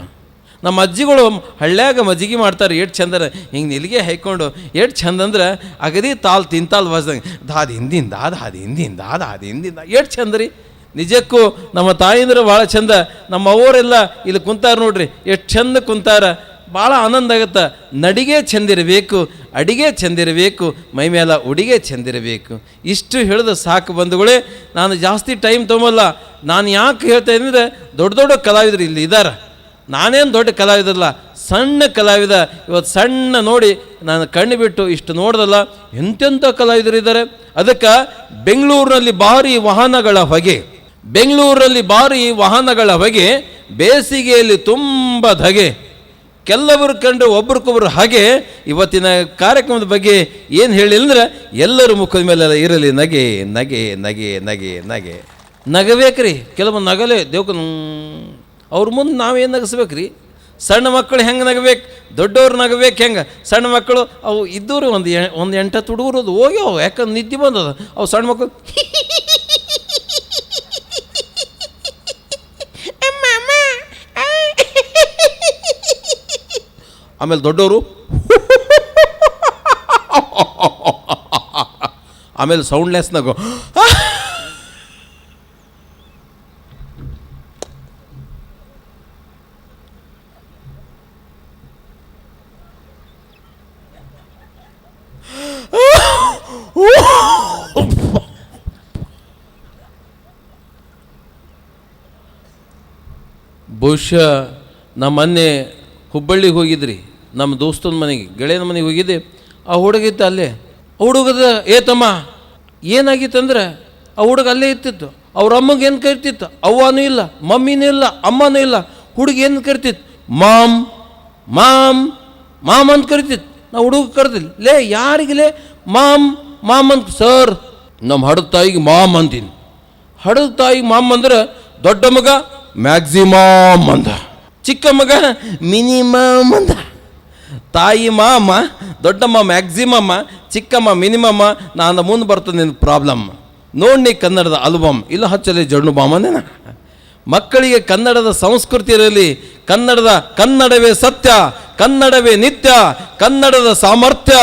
ನಮ್ಮ ಅಜ್ಜಿಗಳು ಹಳ್ಳ್ಯಾಗ ಮಜ್ಜಿಗೆ ಮಾಡ್ತಾರೆ, ಎಷ್ಟು ಚಂದರ ಹಿಂಗೆ ನಿಲಿಗೆ ಹಾಯ್ಕೊಂಡು, ಎಷ್ಟು ಚಂದ ಅಂದ್ರೆ ಅಗದಿ ತಾಲ್ ತಿಂತಾಲ್ ವಾಸ್ದಂಗೆ, ದಾದ ಹಿಂದಿಂದ ದಾದ ಹಿಂದಿಂದ ದಾದ ಹಿಂದಿಂದ, ಎಷ್ಟು ಚಂದ ರೀ. ನಿಜಕ್ಕೂ ನಮ್ಮ ತಾಯಿಂದ್ರೆ ಭಾಳ ಚಂದ. ನಮ್ಮ ಅವರೆಲ್ಲ ಇಲ್ಲಿ ಕುಂತಾರ ನೋಡ್ರಿ, ಎಷ್ಟು ಚಂದ ಕುಂತಾರ. ಭಾಳ ಆನಂದ ಆಗುತ್ತೆ. ನಡಿಗೆ ಚಂದಿರಬೇಕು, ಅಡಿಗೆ ಚಂದಿರಬೇಕು, ಮೈ ಮೇಲೆ ಉಡಿಗೆ ಚಂದಿರಬೇಕು. ಇಷ್ಟು ಹೇಳಿದ ಸಾಕು ಬಂಧುಗಳೇ. ನಾನು ಜಾಸ್ತಿ ಟೈಮ್ ತೊಗೊಲ್ಲ. ನಾನು ಯಾಕೆ ಹೇಳ್ತಾ ಇದ್ದೀನಿ ಅಂದರೆ, ದೊಡ್ಡ ದೊಡ್ಡ ಕಲಾವಿದರು ಇಲ್ಲಿ ಇದ್ದಾರೆ. ನಾನೇನು ದೊಡ್ಡ ಕಲಾವಿದರಲ್ಲ, ಸಣ್ಣ ಕಲಾವಿದ ಇವತ್ತು ಸಣ್ಣ ನೋಡಿ ನಾನು ಕಣ್ಣು ಬಿಟ್ಟು ಇಷ್ಟು ನೋಡ್ದಲ್ಲ, ಎಂತೆಂಥ ಕಲಾವಿದರಿದ್ದಾರೆ. ಅದಕ್ಕೆ ಬೆಂಗಳೂರಿನಲ್ಲಿ ಭಾರಿ ವಾಹನಗಳ ಹೊಗೆ, ಬೆಂಗಳೂರಲ್ಲಿ ಭಾರಿ ವಾಹನಗಳ ಹೊಗೆ, ಬೇಸಿಗೆಯಲ್ಲಿ ತುಂಬ ಧಗೆ, ಕೆಲವರು ಕಂಡು ಒಬ್ರಿಗೊಬ್ರು ಹಾಗೆ. ಇವತ್ತಿನ ಕಾರ್ಯಕ್ರಮದ ಬಗ್ಗೆ ಏನು ಹೇಳಿಲ್ಲ, ಎಲ್ಲರ ಮುಖದ ಮೇಲೆ ಇರಲಿ ನಗೆ ನಗೆ ನಗೆ ನಗೆ ನಗೆ. ನಗಬೇಕ್ರಿ, ಕೆಲವೊಂದು ನಗಲೇ ದೇವ್ಕ ಅವ್ರ ಮುಂದೆ ನಾವೇನು ನಗಿಸ್ಬೇಕ್ರಿ. ಸಣ್ಣ ಮಕ್ಕಳು ಹೆಂಗೆ ನಗಬೇಕು, ದೊಡ್ಡವ್ರು ನಗಬೇಕು ಹೆಂಗೆ. ಸಣ್ಣ ಮಕ್ಕಳು ಅವು ಇದ್ದವ್ರು ಒಂದು 8 ಹುಡುಗರು ಅದು ಹೋಗ್ಯಾವ, ಯಾಕಂದ್ರೆ ನಿದ್ದೆ ಬಂದದ. ಅವು ಸಣ್ಣ ಮಕ್ಕಳು ಆಮೇಲೆ ದೊಡ್ಡವರು ಆಮೇಲೆ ಸೌಂಡ್ಲೆಸ್ ನಗು. ಬಹುಶಃ ನಮ್ಮ ಮೊನ್ನೆ ಹುಬ್ಬಳ್ಳಿಗೆ ಹೋಗಿದ್ರಿ, ನಮ್ಮ ದೋಸ್ತನ ಮನೆಗೆ, ಗೆಳೆಯನ ಮನೆಗೆ ಹೋಗಿದ್ದೆ. ಆ ಹುಡುಗಿತ್ತು ಅಲ್ಲೇ. ಆ ಹುಡುಗದ ತಮ್ಮ ಏನಾಗಿತ್ತಂದ್ರೆ, ಆ ಹುಡುಗ ಅಲ್ಲೇ ಇರ್ತಿತ್ತು. ಅವ್ರ ಅಮ್ಮಗೆ ಏನು ಕರಿತಿತ್ತು, ಅವ್ವನೂ ಇಲ್ಲ, ಮಮ್ಮಿನೂ ಇಲ್ಲ, ಅಮ್ಮನೂ ಇಲ್ಲ. ಹುಡುಗ ಏನು ಕರಿತಿತ್ತು, ಮಾಮ್ ಮಾಮ್ ಮಾಮ್ ಅಂತ ಕರಿತಿತ್ತು. ನಾವು ಹುಡುಗ ಕರೆದಿಲ್ಲ, ಲೇ ಯಾರಿಗಲೇ ಮಾಮ್ ಮಾಮ್ ಅಂತ. ಸರ್, ನಮ್ಮ ಹಡದ ತಾಯಿಗೆ ಮಾಮ್ ಅಂತೀನಿ. ಹಡದ ತಾಯಿಗೆ ಮಾಮ್ ಅಂದ್ರೆ ದೊಡ್ಡ ಮಗ ಮ್ಯಾಕ್ಸಿಮಮ್ ಅಂದ, ಚಿಕ್ಕ ಮಗ ಮಿನಿಮಮ್ ಅಂದ. ತಾಯಿ ಮಾಮ, ದೊಡ್ಡಮ್ಮ ಮ್ಯಾಕ್ಸಿಮಮ್ಮ, ಚಿಕ್ಕಮ್ಮ ಮಿನಿಮಮ್ಮ. ನಾನು ಮುಂದೆ ಬರ್ತದೆ ನಿನ್ನ ಪ್ರಾಬ್ಲಮ್. ನೋಡಿ ಕನ್ನಡದ ಆಲ್ಬಮ್ ಇಲ್ಲ ಹಚ್ಚಲಿ ಜಣ್ಣು ಬಾಮನೇನ. ಮಕ್ಕಳಿಗೆ ಕನ್ನಡದ ಸಂಸ್ಕೃತಿ ಇರಲಿ. ಕನ್ನಡವೇ ಸತ್ಯ, ಕನ್ನಡವೇ ನಿತ್ಯ, ಕನ್ನಡದ ಸಾಮರ್ಥ್ಯ.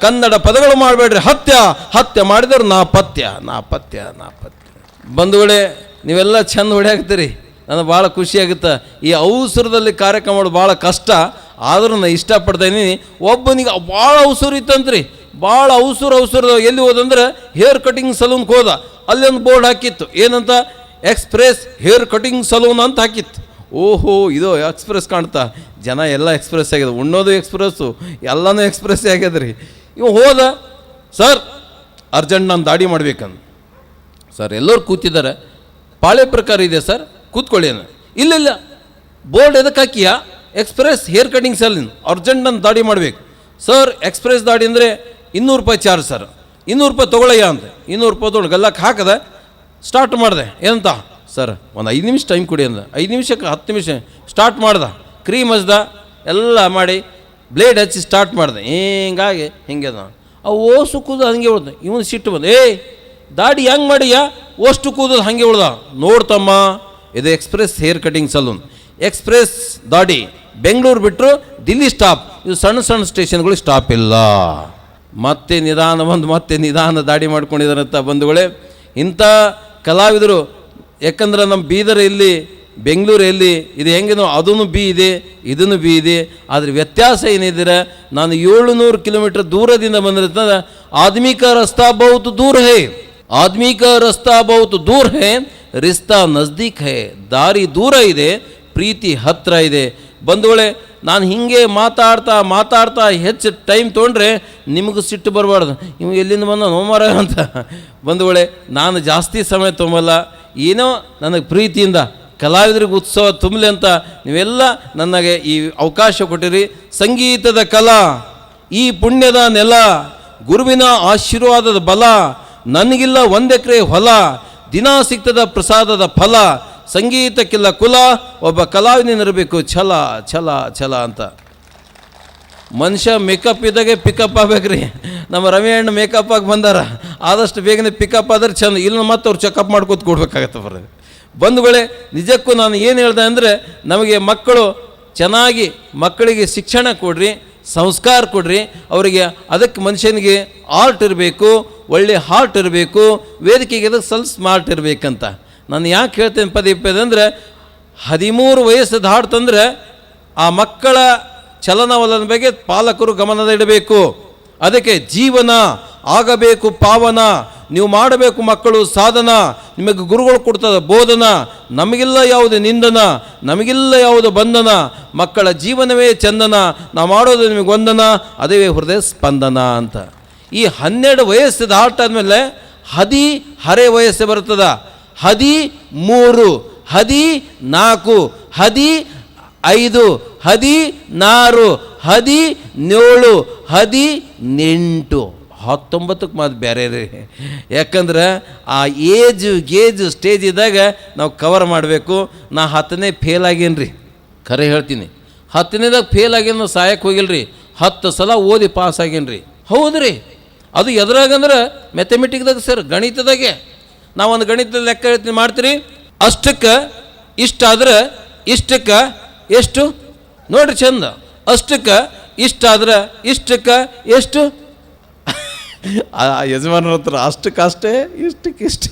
ಕನ್ನಡ ಪದಗಳು ಮಾಡಬೇಡ್ರಿ ಹತ್ಯ ಮಾಡಿದವರು ನಾಪತ್ಯ. ಬಂಧುಗಳೇ, ನೀವೆಲ್ಲ ಚಂದ ಹೊಡೆಯಾಗ್ತೀರಿ, ನನಗೆ ಭಾಳ ಖುಷಿಯಾಗುತ್ತೆ. ಈ ಅವಸರದಲ್ಲಿ ಕಾರ್ಯಕ್ರಮ ಮಾಡೋದು ಭಾಳ ಕಷ್ಟ, ಆದರೂ ನಾನು ಇಷ್ಟಪಡ್ತಾಯಿದ್ದೀನಿ. ಒಬ್ಬನಿಗೆ ಭಾಳ ಅವಸರ ಇತ್ತಂತ್ರಿ, ಭಾಳ ಅವಸರ ಎಲ್ಲಿ ಹೋದಂದ್ರೆ ಹೇರ್ ಕಟಿಂಗ್ ಸಲೂನ್ಗೆ ಹೋದ. ಅಲ್ಲೊಂದು ಬೋರ್ಡ್ ಹಾಕಿತ್ತು, ಏನಂತ, ಎಕ್ಸ್ಪ್ರೆಸ್ ಹೇರ್ ಕಟಿಂಗ್ ಸಲೂನ್ ಅಂತ ಹಾಕಿತ್ತು. ಓಹೋ, ಇದು ಎಕ್ಸ್ಪ್ರೆಸ್ ಕಾಣ್ತಾ, ಜನ ಎಲ್ಲ ಎಕ್ಸ್ಪ್ರೆಸ್ ಆಗ್ಯದ, ಉಣ್ಣೋದು ಎಕ್ಸ್ಪ್ರೆಸ್ಸು, ಎಲ್ಲನೂ ಎಕ್ಸ್ಪ್ರೆಸ್ಸೇ ಆಗ್ಯದ್ರಿ. ಇವು ಹೋದ, ಸರ್ ಅರ್ಜೆಂಟ್ ನಾನು ದಾಡಿ ಮಾಡ್ಬೇಕಂದು. ಸರ್ ಎಲ್ಲರೂ ಕೂತಿದ್ದಾರೆ, ಪಾಳೆ ಪ್ರಕಾರ ಇದೆ ಸರ್, ಕೂತ್ಕೊಳ್ಳಿ ಅನ್ನ. ಇಲ್ಲ ಬೋರ್ಡ್ ಎದಕ್ಕೆ ಹಾಕಿಯಾ, express hair cutting salon, urgent ನಾನು ದಾಡಿ ಮಾಡಬೇಕು. ಸರ್ ಎಕ್ಸ್ಪ್ರೆಸ್ ದಾಡಿ ಅಂದರೆ 200 ರೂಪಾಯಿ ಚಾರ್ಜ್ ಸರ್, 200 ರೂಪಾಯಿ ತೊಗೊಳಯ್ಯ ಅಂತ. 200 ರೂಪಾಯಿ ತೊಗೊಂಡು ಗಲ್ಲಕ್ಕೆ ಹಾಕದೆ ಸ್ಟಾರ್ಟ್ ಮಾಡಿದೆ. ಏನಂತ, ಸರ್ ಒಂದು 5 ನಿಮಿಷ ಟೈಮ್ ಕೊಡಿ ಅಂದ. 5 ನಿಮಿಷಕ್ಕೆ 10 ನಿಮಿಷ ಸ್ಟಾರ್ಟ್ ಮಾಡ್ದೆ. ಕ್ರೀಮ್ ಹಚ್ದ, ಎಲ್ಲ ಮಾಡಿ ಬ್ಲೇಡ್ ಹಚ್ಚಿ ಸ್ಟಾರ್ಟ್ ಮಾಡಿದೆ. ಹಿಂಗಾಗಿ ಹಿಂಗೆ ಅವು ಓಸು ಕೂದ ಹಂಗೆ ಉಳ್ದ. ಇವನು ಸಿಟ್ಟು ಬಂದು, ದಾಡಿ ಹೆಂಗೆ ಮಾಡಿಯ, ಓಷ್ಟು ಕೂದೋದು ಹಾಗೆ ಉಳ್ದ. ನೋಡ್ತಮ್ಮ, ಇದು express hair cutting salon, express ದಾಡಿ. ಬೆಂಗಳೂರು ಬಿಟ್ಟರು ದಿಲ್ಲಿ ಸ್ಟಾಪ್, ಇದು ಸಣ್ಣ ಸ್ಟೇಷನ್ಗಳು ಸ್ಟಾಪ್ ಇಲ್ಲ. ಮತ್ತೆ ನಿಧಾನ ದಾಡಿ ಮಾಡ್ಕೊಂಡಿದ್ದಾರಂತ. ಬಂಧುಗಳೇ, ಇಂಥ ಕಲಾವಿದರು, ಯಾಕಂದ್ರೆ ನಮ್ಮ ಬೀದರ್ ಇಲ್ಲಿ ಬೆಂಗಳೂರಲ್ಲಿ ಇದು ಹೆಂಗೇನೋ ಅದೂ ಬಿ ಇದೆ, ಇದನ್ನು ಬಿ ಇದೆ. ಆದರೆ ವ್ಯತ್ಯಾಸ ಏನಿದ್ರೆ, ನಾನು 700 ಕಿಲೋಮೀಟರ್ ದೂರದಿಂದ ಬಂದಿರ್ತದೆ. ಆದ್ಮಿ ಕಾ ರಸ್ತಾ ಬಹುತ್ ದೂರ ಹೇ, ಆದ್ಮಿ ಕಾ ರಸ್ತಾ ಬಹುತ್ ದೂರ ಹೇ, ರಿಸ್ತಾ ನಜ್ದೀಕ್ ಹೇ. ದಾರಿ ದೂರ ಇದೆ, ಪ್ರೀತಿ ಹತ್ತಿರ ಇದೆ. ಬಂಧುಗಳೇ, ನಾನು ಹೀಗೆ ಮಾತಾಡ್ತಾ ಹೆಚ್ಚು ಟೈಮ್ ತೊಗೊಂಡ್ರೆ ನಿಮಗೂ ಸಿಟ್ಟು ಬರಬಾರ್ದು, ಇವು ಎಲ್ಲಿಂದ ಬಂದ ನೋಮಾರ ಅಂತ. ಬಂಧುಗಳೇ, ನಾನು ಜಾಸ್ತಿ ಸಮಯ ತೊಗೊಲ್ಲ, ಏನೋ ನನಗೆ ಪ್ರೀತಿಯಿಂದ ಕಲಾವಿದರಿಗೆ ಉತ್ಸವ ತುಂಬಲಿ ಅಂತ ನೀವೆಲ್ಲ ನನಗೆ ಈ ಅವಕಾಶ ಕೊಟ್ಟಿರಿ. ಸಂಗೀತದ ಕಲಾ, ಈ ಪುಣ್ಯದ ನೆಲ, ಗುರುವಿನ ಆಶೀರ್ವಾದದ ಬಲ, ನನಗಿಲ್ಲ 1 ಎಕರೆ ಹೊಲ, ದಿನ ಸಿಗ್ತದ ಪ್ರಸಾದದ ಫಲ. ಸಂಗೀತಕ್ಕಿಲ್ಲ ಕುಲ, ಒಬ್ಬ ಕಲಾವಿದನಿರಬೇಕು ಛಲ ಛಲ ಛಲ ಅಂತ. ಮನುಷ್ಯ ಮೇಕಪ್ ಇದ್ದಾಗೆ ಪಿಕಪ್ ಆಗ್ಬೇಕ್ರಿ. ನಮ್ಮ ರವಿ ಅಣ್ಣ ಮೇಕಪ್ ಆಗಿ ಬಂದಾರ, ಆದಷ್ಟು ಬೇಗನೆ ಪಿಕಪ್ ಆದ್ರೆ ಚಂದ, ಇಲ್ಲ ಮತ್ತೆ ಅವ್ರು ಚೆಕಪ್ ಮಾಡ್ಕೊತ ಕೊಡ್ಬೇಕಾಗತ್ತೆ ಬರ್ರಿ. ಬಂಧುಗಳೇ, ನಿಜಕ್ಕೂ ನಾನು ಏನು ಹೇಳ್ದೆ ಅಂದರೆ, ನಮಗೆ ಮಕ್ಕಳು ಚೆನ್ನಾಗಿ, ಮಕ್ಕಳಿಗೆ ಶಿಕ್ಷಣ ಕೊಡ್ರಿ, ಸಂಸ್ಕಾರ ಕೊಡ್ರಿ ಅವರಿಗೆ. ಅದಕ್ಕೆ ಮನುಷ್ಯನಿಗೆ ಆರ್ಟ್ ಇರಬೇಕು, ಒಳ್ಳೆ ಹಾರ್ಟ್ ಇರಬೇಕು, ವೇದಿಕೆಗೆ ಅದಕ್ಕೆ ಸ್ವಲ್ಪ ಸ್ಮಾರ್ಟ್ ಇರಬೇಕಂತ. ನಾನು ಯಾಕೆ ಹೇಳ್ತೇನೆ ಪದೇ ಅಂದರೆ, 13 ವಯಸ್ಸು ದಾಟ್ತಂದ್ರೆ ಆ ಮಕ್ಕಳ ಚಲನವಲನ ಬಗ್ಗೆ ಪಾಲಕರು ಗಮನದ ಇಡಬೇಕು. ಅದಕ್ಕೆ ಜೀವನ ಆಗಬೇಕು ಪಾವನ, ನೀವು ಮಾಡಬೇಕು ಮಕ್ಕಳು ಸಾಧನ, ನಿಮಗೆ ಗುರುಗಳು ಕೊಡ್ತದ ಬೋಧನ, ನಮಗಿಲ್ಲ ಯಾವುದು ನಿಂದನ, ನಮಗಿಲ್ಲ ಯಾವುದು ಬಂಧನ, ಮಕ್ಕಳ ಜೀವನವೇ ಚಂದನ, ನಾವು ಮಾಡೋದು ನಿಮಗೆ ವಂದನ, ಅದೇ ಹೃದಯ ಸ್ಪಂದನ ಅಂತ. ಈ 12 ವಯಸ್ಸು ದಾಟಾದ್ಮೇಲೆ ಹರೆ ವಯಸ್ಸು ಬರ್ತದ. 13, 14, 15, 16, 17, 18, 19ಕ್ಕೆ ಮಾತು ಬೇರೆ ರೀ. ಯಾಕಂದ್ರೆ ಆ ಗೇಜ್ ಸ್ಟೇಜ್ ಇದ್ದಾಗ ನಾವು ಕವರ್ ಮಾಡಬೇಕು. ನಾ 10ನೇ ಫೇಲ್ ಆಗೇನು ರೀ, ಖರೆ ಹೇಳ್ತೀನಿ. 10ನೇದಾಗ ಫೇಲ್ ಆಗೇನು, ಸಾಯಕ್ಕೆ ಹೋಗಿಲ್ಲ ರೀ. 10 ಸಲ ಓದಿ ಪಾಸ್ ಆಗೇನು ರೀ. ಹೌದು ರೀ. ಅದು ಎದ್ರಾಗಂದ್ರೆ ಮ್ಯಾಥಮೆಟಿಕ್ದಾಗ ಸರ್, ಗಣಿತದಾಗೆ. ನಾವೊಂದು ಗಣಿತದ ಲೆಕ್ಕ ಹೇಳ್ತೀನಿ, ಮಾಡ್ತೀರಿ. ಅಷ್ಟಕ್ಕೆ ಇಷ್ಟಾದ್ರೆ ಇಷ್ಟಕ್ಕೆ ಎಷ್ಟು ನೋಡ್ರಿ ಚಂದ. ಅಷ್ಟಕ್ಕೆ ಇಷ್ಟಾದ್ರೆ ಇಷ್ಟಕ್ಕೆ ಎಷ್ಟು ಯಜಮಾನರ ಹತ್ರ ಅಷ್ಟಕ್ಕಷ್ಟೇ ಇಷ್ಟಕ್ಕೆ ಇಷ್ಟು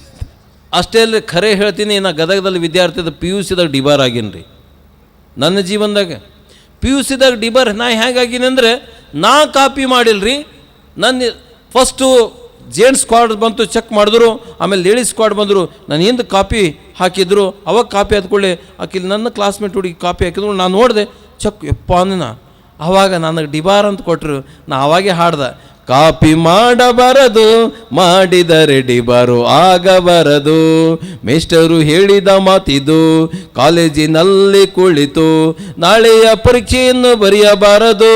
ಅಷ್ಟೇ ಅಲ್ಲರಿ. ಖರೆ ಹೇಳ್ತೀನಿ, ನಾ ಗದಗದಲ್ಲಿ ವಿದ್ಯಾರ್ಥಿದ PUCದಾಗ ಡಿಬಾರ್ ಆಗೀನಿ ರೀ. ನನ್ನ ಜೀವನದಾಗ PUCದಾಗ ಡಿಬಾರ್ ನಾ ಹೇಗಾಗೀನಿ ಅಂದರೆ, ನಾ ಕಾಪಿ ಮಾಡಿಲ್ರಿ. ನನ್ನ ಫಸ್ಟು ಜೇಂಟ್ಸ್ ಸ್ಕ್ವಾಡ್ ಬಂತು, ಚೆಕ್ ಮಾಡಿದ್ರು. ಆಮೇಲೆ ಲೇಡೀಸ್ ಸ್ಕ್ವಾಡ್ ಬಂದರು, ನಾನು ಹಿಂದೆ ಕಾಪಿ ಹಾಕಿದ್ರು. ಅವಾಗ ಕಾಪಿ ಹಾದ್ಕೊಳ್ಳಿ ಆಕಿಲ್ ನನ್ನ ಕ್ಲಾಸ್ಮೇಟ್ ಹುಡುಗಿ ಕಾಪಿ ಹಾಕಿದ್ರು. ನಾನು ನೋಡಿದೆ, ಚೆಕ್ ಯಪ್ಪ ಅಂದ. ಆವಾಗ ನನಗೆ ಡಿಬಾರ್ ಅಂತ ಕೊಟ್ಟರು. ನಾ ಅವಾಗೆ ಹಾಡ್ದೆ, ಕಾಪಿ ಮಾಡಬಾರದು, ಮಾಡಿದರೆ ಡಿಬಾರು ಆಗಬಾರದು. ಮೇಸ್ಟರು ಹೇಳಿದ ಮಾತಿದು, ಕಾಲೇಜಿನಲ್ಲಿ ಕುಳಿತು ನಾಳೆಯ ಪರೀಕ್ಷೆಯನ್ನು ಬರೆಯಬಾರದು,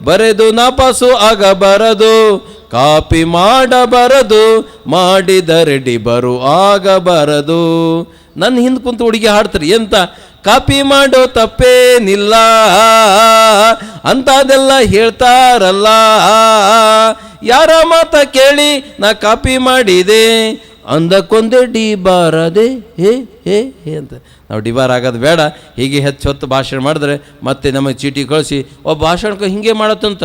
ಬರೆದು ನಾಪಾಸು ಆಗಬಾರದು. ಕಾಪಿ ಮಾಡಬಾರದು, ಮಾಡಿದರೆ ಡಿಬಾರು ಆಗಬಾರದು. ನನ್ನ ಹಿಂದೆ ಕುಂತು ಹುಡುಗಿ ಹಾಡ್ತಾರೆ ಎಂತ, ಕಾಪಿ ಮಾಡೋ ತಪ್ಪೇನಿಲ್ಲ ಅಂಥದ್ದೆಲ್ಲ ಹೇಳ್ತಾರಲ್ಲ, ಯಾರ ಮಾತ ಕೇಳಿ ನಾ ಕಾಪಿ ಮಾಡಿದೆ, ಅಂದಕ್ಕೊಂದೇ ಡಿಬಾರದೆ ಹೇ ಹೇ ಹೇ ಅಂತ. ನಾವು ಡಿಬಾರ್ ಆಗೋದು ಬೇಡ. ಹೀಗೆ ಹೆಚ್ಚು ಹೊತ್ತು ಭಾಷಣ ಮಾಡಿದ್ರೆ ಮತ್ತೆ ನಮಗೆ ಚೀಟಿ ಕಳಿಸಿ, ಒಬ್ಬ ಭಾಷಣಕ್ಕೆ ಹಿಂಗೆ ಮಾಡತ್ತಂತ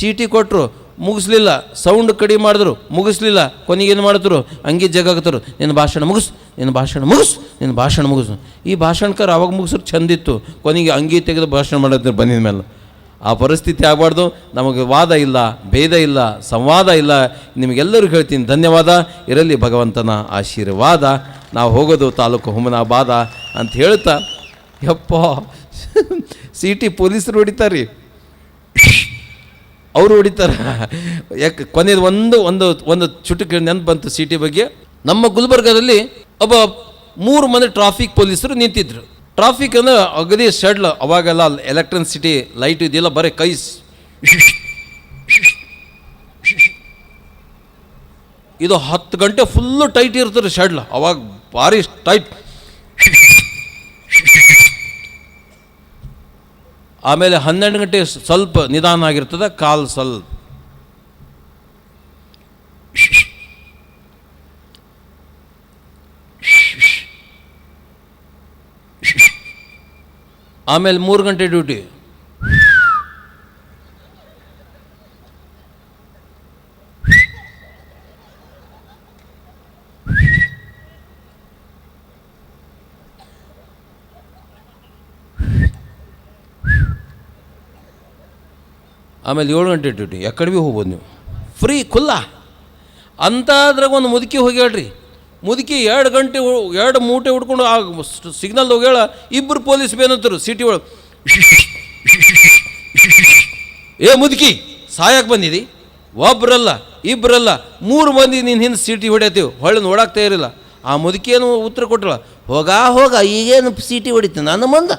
ಚೀಟಿ ಕೊಟ್ಟರು, ಮುಗಿಸ್ಲಿಲ್ಲ. ಸೌಂಡ್ ಕಡಿಮೆ ಮಾಡಿದ್ರು, ಮುಗಿಸ್ಲಿಲ್ಲ. ಕೊನೆಗೇನು ಮಾಡಿದ್ರು, ಹಂಗೆ ಜಗಾಗ್ತರು, ನಿನ್ನ ಭಾಷಣ ಮುಗಿಸ್, ನಿನ್ನ ಭಾಷಣ ಮುಗಿಸ್, ನಿನ್ನ ಭಾಷಣ ಮುಗಿಸು. ಈ ಭಾಷಣಕಾರ ಅವಾಗ ಮುಗಿಸ್ರು ಚಂದಿತ್ತು. ಕೊನೆಗೆ ಅಂಗಿ ತೆಗೆದು ಭಾಷಣ ಮಾಡೋದ್ರ ಬಂದಿದ ಮೇಲೆ ಆ ಪರಿಸ್ಥಿತಿ ಆಗಬಾರ್ದು. ನಮಗೆ ವಾದ ಇಲ್ಲ, ಭೇದ ಇಲ್ಲ, ಸಂವಾದ ಇಲ್ಲ. ನಿಮಗೆಲ್ಲರಿಗೂ ಹೇಳ್ತೀನಿ ಧನ್ಯವಾದ. ಇರಲಿ ಭಗವಂತನ ಆಶೀರ್ವಾದ. ನಾವು ಹೋಗೋದು ತಾಲೂಕು ಹುಮನಾಬಾದ ಅಂತ ಹೇಳ್ತಾ, ಯಪ್ಪ ಸಿಟಿ ಪೊಲೀಸರು ಹೊಡಿತಾರೆ ರೀ, ಅವರು ಹೊಡಿತಾರೆ. ಯಾಕೆ ಕೊನೆಯದು ಒಂದು ಚುಟುಕು ನೆನಪು ಬಂತು ಸಿಟಿ ಬಗ್ಗೆ. ನಮ್ಮ ಗುಲ್ಬರ್ಗದಲ್ಲಿ ಒಬ್ಬ 3 ಮಂದಿ ಟ್ರಾಫಿಕ್ ಪೊಲೀಸರು ನಿಂತಿದ್ರು. ಟ್ರಾಫಿಕ್ ಅಂದರೆ ಅಗದಿ ಶೆಡ್ಲ್, ಅವಾಗೆಲ್ಲ ಎಲೆಕ್ಟ್ರಿಸಿಟಿ ಲೈಟ್ ಇದೆಯಲ್ಲ, ಬರೀ ಕೈಸ್ ಇದು 10 ಗಂಟೆ ಫುಲ್ಲು ಟೈಟ್ ಇರ್ತದೆ ಶೆಡ್ಲ್. ಅವಾಗ ಭಾರಿ ಟೈಟ್. ಆಮೇಲೆ 12 ಗಂಟೆ ಸ್ವಲ್ಪ ನಿಧಾನ ಆಗಿರ್ತದೆ, ಕಾಲು ಸ್ವಲ್ಪ. ಆಮೇಲೆ 3 ಗಂಟೆ ಡ್ಯೂಟಿ. ಆಮೇಲೆ 7 ಗಂಟೆ ಡ್ಯೂಟಿ. ಯಾಕಡೆ ಭೀ ಹೋಗ್ಬೋದು ನೀವು, ಫ್ರೀ ಖುಲ್ಲ ಅಂತ. ಅದ್ರಾಗ ಒಂದು ಮುದುಕಿ ಹೋಗ್ಯಾಳ್ರಿ. ಮುದುಕಿ 2 ಗಂಟೆ 2 ಮೂಟೆ ಹುಡ್ಕೊಂಡು ಆ ಸಿಗ್ನಲ್ ಹೋಗ್ಯಾಳ. 2 ಪೊಲೀಸ್ ಬೇನಂತರು ಸಿಟಿ ಒಳಗೆ, ಏ ಮುದುಕಿ ಸಾಯಕ್ಕೆ ಬಂದಿದಿ, ಒಬ್ಬರಲ್ಲ 2 3 ಮಂದಿ ನಿನ್ನ ಹಿಂದೆ ಸಿಟಿ ಹೊಡ್ಯಾತೀವಿ, ಹೊಳ್ಳಿ ನೋಡಾಕ್ತಾ ಇರಲಿಲ್ಲ. ಆ ಮುದುಕಿಯನ್ನು ಉತ್ತರ ಕೊಟ್ಟಳ, ಹೋಗ ಈಗೇನು ಸಿಟಿ ಹೊಡಿತ ನನ್ನ ಮಂದ,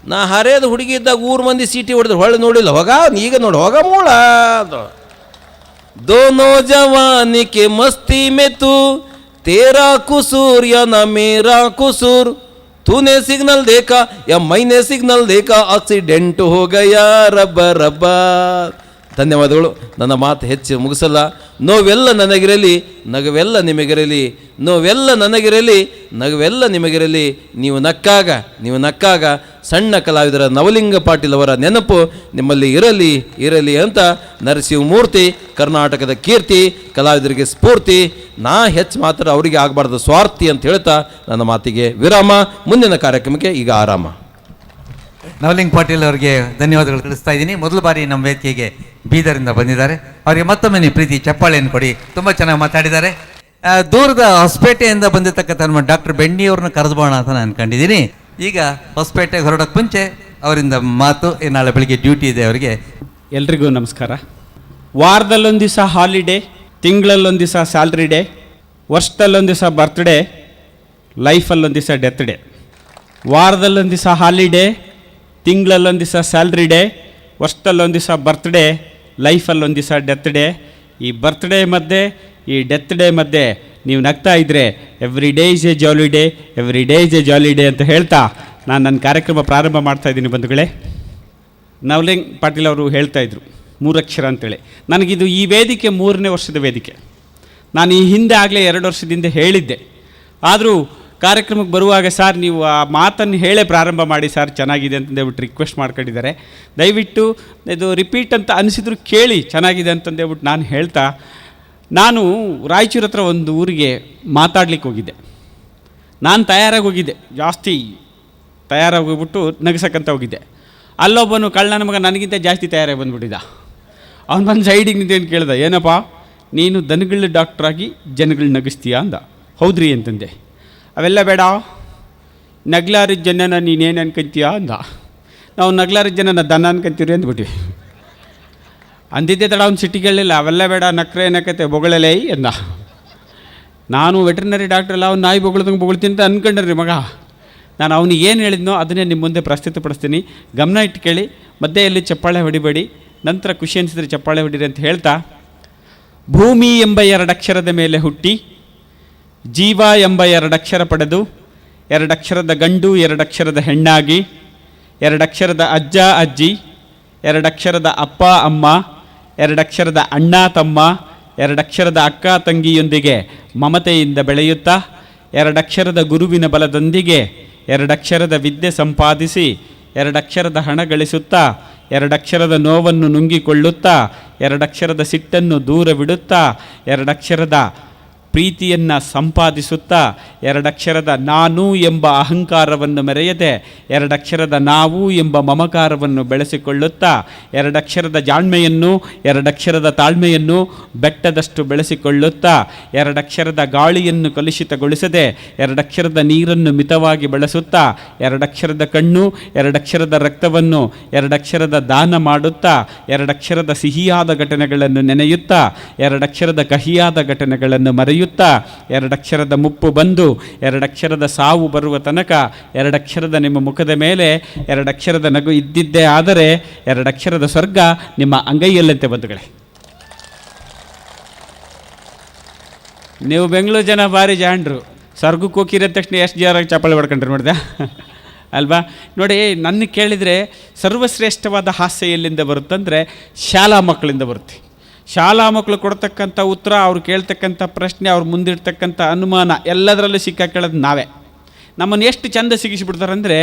ನಾ ಹರಿಯದ ಹುಡುಗಿ ಇದ್ದಾಗ 3 ಮಂದಿ ಸೀಟಿ ಹೊಡೆದ್ರು, ಹೊಳ್ಳಿ ನೋಡಿಲ್ಲ, ಈಗ ನೋಡಿ ಹೋಗ ಮೂಳ. ದೋನೋ ಜವಾನಿ ಕೆ ಮಸ್ತಿ ಮೇ ತು, तेरा कुसूर या ना मेरा कुसूर, तूने सिग्नल देखा या मैंने सिग्नल देखा, एक्सीडेंट हो गया रब्बा रब्बा. ಧನ್ಯವಾದಗಳು. ನನ್ನ ಮಾತು ಹೆಚ್ಚು ಮುಗಿಸಲ್ಲ. ನೋವೆಲ್ಲ ನನಗಿರಲಿ, ನಗವೆಲ್ಲ ನಿಮಗಿರಲಿ. ನೋವೆಲ್ಲ ನನಗಿರಲಿ, ನಗವೆಲ್ಲ ನಿಮಗಿರಲಿ. ನೀವು ನಕ್ಕಾಗ ಸಣ್ಣ ಕಲಾವಿದರ ನವಲಿಂಗ ಪಾಟೀಲ್ ಅವರ ನೆನಪು ನಿಮ್ಮಲ್ಲಿ ಇರಲಿ ಅಂತ ನರಸಿಂಹಮೂರ್ತಿ, ಕರ್ನಾಟಕದ ಕೀರ್ತಿ, ಕಲಾವಿದರಿಗೆ ಸ್ಫೂರ್ತಿ. ನಾ ಹೆಚ್ಚು ಮಾತ್ರ ಅವರಿಗೆ ಆಗಬಾರ್ದು ಸ್ವಾರ್ಥಿ ಅಂತ ಹೇಳ್ತಾ ನನ್ನ ಮಾತಿಗೆ ವಿರಾಮ. ಮುಂದಿನ ಕಾರ್ಯಕ್ರಮಕ್ಕೆ ಈಗ ಆರಾಮ. ನವಲಿಂಗ್ ಪಾಟೀಲ್ ಅವರಿಗೆ ಧನ್ಯವಾದಗಳು ತಿಳಿಸ್ತಾ ಇದ್ದೀನಿ. ಮೊದಲ ಬಾರಿ ನಮ್ಮ ವೇದಿಕೆಗೆ ಬೀದರಿಂದ ಬಂದಿದ್ದಾರೆ. ಅವರಿಗೆ ಮತ್ತೊಮ್ಮೆ ನೀವು ಪ್ರೀತಿ ಚಪ್ಪಾಳೆಯನ್ನು ಕೊಡಿ. ತುಂಬ ಚೆನ್ನಾಗಿ ಮಾತಾಡಿದ್ದಾರೆ. ದೂರದ ಹೊಸಪೇಟೆಯಿಂದ ಬಂದಿರತಕ್ಕಂಥ ನಮ್ಮ ಡಾಕ್ಟರ್ ಬೆಂಡಿಯವ್ರನ್ನ ಕರೆದುಬೋಣ ಅಂತ ನಾನು ಅನ್ಕೊಂಡಿದ್ದೀನಿ. ಈಗ ಹೊಸಪೇಟೆಗೆ ಹೊರಡೋಕ್ಕೆ ಮುಂಚೆ ಅವರಿಂದ ಮಾತು, ನಾಳೆ ಬೆಳಿಗ್ಗೆ ಡ್ಯೂಟಿ ಇದೆ ಅವರಿಗೆ. ಎಲ್ರಿಗೂ ನಮಸ್ಕಾರ. ವಾರದಲ್ಲೊಂದು ದಿವಸ ಹಾಲಿಡೇ, ತಿಂಗಳಲ್ಲೊಂದು ದಿವಸ ಸ್ಯಾಲ್ರಿ ಡೇ, ವರ್ಷದಲ್ಲೊಂದು ದಿವಸ ಬರ್ತ್ಡೇ, ಲೈಫಲ್ಲೊಂದು ದಿವಸ ಡೆತ್ ಡೇ. ವಾರದಲ್ಲೊಂದು ದಿವಸ ಹಾಲಿಡೇ, ತಿಂಗಳಲ್ಲೊಂದು ದಿವಸ ಸ್ಯಾಲ್ರಿ ಡೇ, ವರ್ಷದಲ್ಲೊಂದು ದಿವಸ ಬರ್ತ್ಡೇ, ಲೈಫಲ್ಲೊಂದು ದಿವಸ ಡೆತ್ ಡೇ. ಈ ಬರ್ತ್ಡೇ ಮಧ್ಯೆ ಈ ಡೆತ್ ಡೇ ಮಧ್ಯೆ ನೀವು ನಗ್ತಾ ಇದ್ದರೆ every day is A jolly day, every day is A jolly day ಅಂತ ಹೇಳ್ತಾ ನಾನು ನನ್ನ ಕಾರ್ಯಕ್ರಮ ಪ್ರಾರಂಭ ಮಾಡ್ತಾ ಇದ್ದೀನಿ. ಬಂಧುಗಳೇ, ನವಲಿಂಗ್ ಪಾಟೀಲ್ ಅವರು ಹೇಳ್ತಾ ಇದ್ರು 3 ಅಕ್ಷರ ಅಂತೇಳಿ. ನನಗಿದು ಈ ವೇದಿಕೆ 3ನೇ ವರ್ಷದ ವೇದಿಕೆ. ನಾನು ಈ ಹಿಂದೆ ಆಗಲೇ 2 ವರ್ಷದಿಂದ ಹೇಳಿದ್ದೆ. ಆದರೂ ಕಾರ್ಯಕ್ರಮಕ್ಕೆ ಬರುವಾಗ ಸರ್ ನೀವು ಆ ಮಾತನ್ನು ಹೇಳೇ ಪ್ರಾರಂಭ ಮಾಡಿ ಸರ್, ಚೆನ್ನಾಗಿದೆ ಅಂತಂದೇಳ್ಬಿಟ್ಟು ರಿಕ್ವೆಸ್ಟ್ ಮಾಡ್ಕೊಂಡಿದ್ದಾರೆ. ದಯವಿಟ್ಟು ಇದು ರಿಪೀಟ್ ಅಂತ ಅನಿಸಿದ್ರು ಕೇಳಿ, ಚೆನ್ನಾಗಿದೆ ಅಂತಂದೇಳ್ಬಿಟ್ಟು ನಾನು ಹೇಳ್ತಾ, ನಾನು ರಾಯಚೂರು ಹತ್ರ ಒಂದು ಊರಿಗೆ ಮಾತಾಡ್ಲಿಕ್ಕೆ ಹೋಗಿದ್ದೆ. ನಾನು ತಯಾರಾಗಿ ಹೋಗಿದ್ದೆ, ಜಾಸ್ತಿ ತಯಾರಾಗಿ ಹೋಗ್ಬಿಟ್ಟು ನಗಸಕ್ಕಂತ ಹೋಗಿದ್ದೆ. ಅಲ್ಲೊಬ್ಬನು ಕಳ್ಳನ ಮಗ ನನಗಿಂತ ಜಾಸ್ತಿ ತಯಾರಾಗಿ ಬಂದುಬಿಟ್ಟಿದ್ದ. ಅವ್ನು ಬಂದು ಸೈಡಿಗೆ ನಿಂತೇನು ಕೇಳ್ದ, ಏನಪ್ಪ ನೀನು ದನಗಳ ಡಾಕ್ಟ್ರಾಗಿ ಜನಗಳು ನಗಿಸ್ತೀಯಾ ಅಂದ. ಹೌದ್ರಿ ಅಂತಂದೆ. ಅವೆಲ್ಲ ಬೇಡ, ನಗ್ಲಾರಿದ ಜನನ ನೀನೇನು ಅನ್ಕೊಂತೀಯಾ ಅಂದ. ನಾವು ನಗ್ಲಾರಿದ ಜನನ ದನ ಅನ್ಕೊಂತೀರಿ ಅಂದ್ಬಿಟ್ವಿ. ಅಂದಿದ್ದೆ ತಡ ಅವ್ನು ಸಿಟಿಗಳಿಲ್ಲ, ಅವೆಲ್ಲ ಬೇಡ, ನಕ್ರೆ ಏನಕತೆ ಬೊಗಳಲೇ ಎಂದ. ನಾನು ವೆಟ್ರಿನರಿ ಡಾಕ್ಟ್ರಲ್ಲ, ಅವ್ನು ನಾಯಿ ಬೊಗಳ್ದಂಗೆ ಬೊಗಳ್ತೀನಿ ಅಂತ ಅಂದ್ಕೊಂಡ್ರಿ ಮಗ. ನಾನು ಅವನಿಗೆ ಏನು ಹೇಳಿದ್ನೋ ಅದನ್ನೇ ನಿಮ್ಮ ಮುಂದೆ ಪ್ರಸ್ತುತಪಡಿಸ್ತೀನಿ, ಗಮನ ಇಟ್ಟು ಕೇಳಿ. ಮಧ್ಯೆಯಲ್ಲಿ ಚಪ್ಪಾಳೆ ಹೊಡಿಬೇಡಿ, ನಂತರ ಖುಷಿ ಅನಿಸಿದ್ರೆ ಚಪ್ಪಾಳೆ ಹೊಡಿರಿ ಅಂತ ಹೇಳ್ತಾ, ಭೂಮಿ ಎಂಬ 2 ಅಕ್ಷರದ ಮೇಲೆ ಹುಟ್ಟಿ, ಜೀವ ಎಂಬ 2 ಅಕ್ಷರ ಪಡೆದು, 2 ಅಕ್ಷರದ ಗಂಡು 2 ಅಕ್ಷರದ ಹೆಣ್ಣಾಗಿ, 2 ಅಕ್ಷರದ ಅಜ್ಜ ಅಜ್ಜಿ, 2 ಅಕ್ಷರದ ಅಪ್ಪ ಅಮ್ಮ, 2 ಅಕ್ಷರದ ಅಣ್ಣ ತಮ್ಮ, 2 ಅಕ್ಷರದ ಅಕ್ಕ ತಂಗಿಯೊಂದಿಗೆ ಮಮತೆಯಿಂದ ಬೆಳೆಯುತ್ತಾ, 2 ಅಕ್ಷರದ ಗುರುವಿನ ಬಲದೊಂದಿಗೆ 2 ಅಕ್ಷರದ ವಿದ್ಯೆ ಸಂಪಾದಿಸಿ, 2 ಅಕ್ಷರದ ಹಣ ಗಳಿಸುತ್ತಾ, 2 ಅಕ್ಷರದ ನೋವನ್ನು ನುಂಗಿಕೊಳ್ಳುತ್ತಾ, 2 ಅಕ್ಷರದ ಸಿಟ್ಟನ್ನು ದೂರವಿಡುತ್ತಾ, 2 ಅಕ್ಷರದ ಪ್ರೀತಿಯನ್ನು ಸಂಪಾದಿಸುತ್ತಾ, 2 ಅಕ್ಷರದ ನಾನು ಎಂಬ ಅಹಂಕಾರವನ್ನು ಮೆರೆಯದೆ 2 ಅಕ್ಷರದ ನಾವು ಎಂಬ ಮಮಕಾರವನ್ನು ಬೆಳೆಸಿಕೊಳ್ಳುತ್ತಾ, 2 ಅಕ್ಷರದ ಜಾಣ್ಮೆಯನ್ನು 2 ಅಕ್ಷರದ ತಾಳ್ಮೆಯನ್ನು ಬೆಟ್ಟದಷ್ಟು ಬೆಳೆಸಿಕೊಳ್ಳುತ್ತಾ, 2 ಅಕ್ಷರದ ಗಾಳಿಯನ್ನು ಕಲುಷಿತಗೊಳಿಸದೆ 2 ಅಕ್ಷರದ ನೀರನ್ನು ಮಿತವಾಗಿ ಬಳಸುತ್ತಾ, 2 ಅಕ್ಷರದ ಕಣ್ಣು 2 ಅಕ್ಷರದ ರಕ್ತವನ್ನು 2 ಅಕ್ಷರದ ದಾನ ಮಾಡುತ್ತಾ, 2 ಅಕ್ಷರದ ಸಿಹಿಯಾದ ಘಟನೆಗಳನ್ನು ನೆನೆಯುತ್ತಾ, 2 ಅಕ್ಷರದ ಕಹಿಯಾದ ಘಟನೆಗಳನ್ನು ಮರೆಯುತ್ತಾ, 2 ಅಕ್ಷರದ ಮುಪ್ಪು ಬಂದು 2 ಅಕ್ಷರದ ಸಾವು ಬರುವ ತನಕ 2 ಅಕ್ಷರದ ನಿಮ್ಮ ಮುಖದ ಮೇಲೆ 2 ಅಕ್ಷರದ ನಗು ಇದ್ದಿದ್ದೇ ಆದರೆ 2 ಅಕ್ಷರದ ಸ್ವರ್ಗ ನಿಮ್ಮ ಅಂಗೈಯಲ್ಲಂತೆ. ಬಂಧುಗಳೇ, ನೀವು ಬೆಂಗಳೂರು ಜನ ಭಾರಿ ಜಾಣ್ರು. ಸ್ವರ್ಗಕ್ಕೆ ಹೋಗಿರೋ ತಕ್ಷಣ ಎಷ್ಟು ಜೋರಾಗಿ ಚಪ್ಪಾಳೆ ಹೊಡ್ಕೊಂಡ್ರೆ ನೋಡಿದೆ ಅಲ್ವಾ? ನೋಡಿ, ನನ್ನ ಕೇಳಿದರೆ ಸರ್ವಶ್ರೇಷ್ಠವಾದ ಹಾಸ್ಯ ಎಲ್ಲಿಂದ ಬರುತ್ತಂದರೆ ಶಾಲಾ ಮಕ್ಕಳಿಂದ ಬರುತ್ತೆ. ಶಾಲಾ ಮಕ್ಕಳು ಕೊಡ್ತಕ್ಕಂಥ ಉತ್ತರ, ಅವ್ರು ಕೇಳ್ತಕ್ಕಂಥ ಪ್ರಶ್ನೆ, ಅವ್ರು ಮುಂದಿಡ್ತಕ್ಕಂಥ ಅನುಮಾನ, ಎಲ್ಲದರಲ್ಲೂ ಸಿಕ್ಕಾಕೊಳ್ಳೋದು ನಾವೇ. ನಮ್ಮನ್ನು ಎಷ್ಟು ಚಂದ ಸಿಗಿಸ್ಬಿಡ್ತಾರೆ ಅಂದರೆ,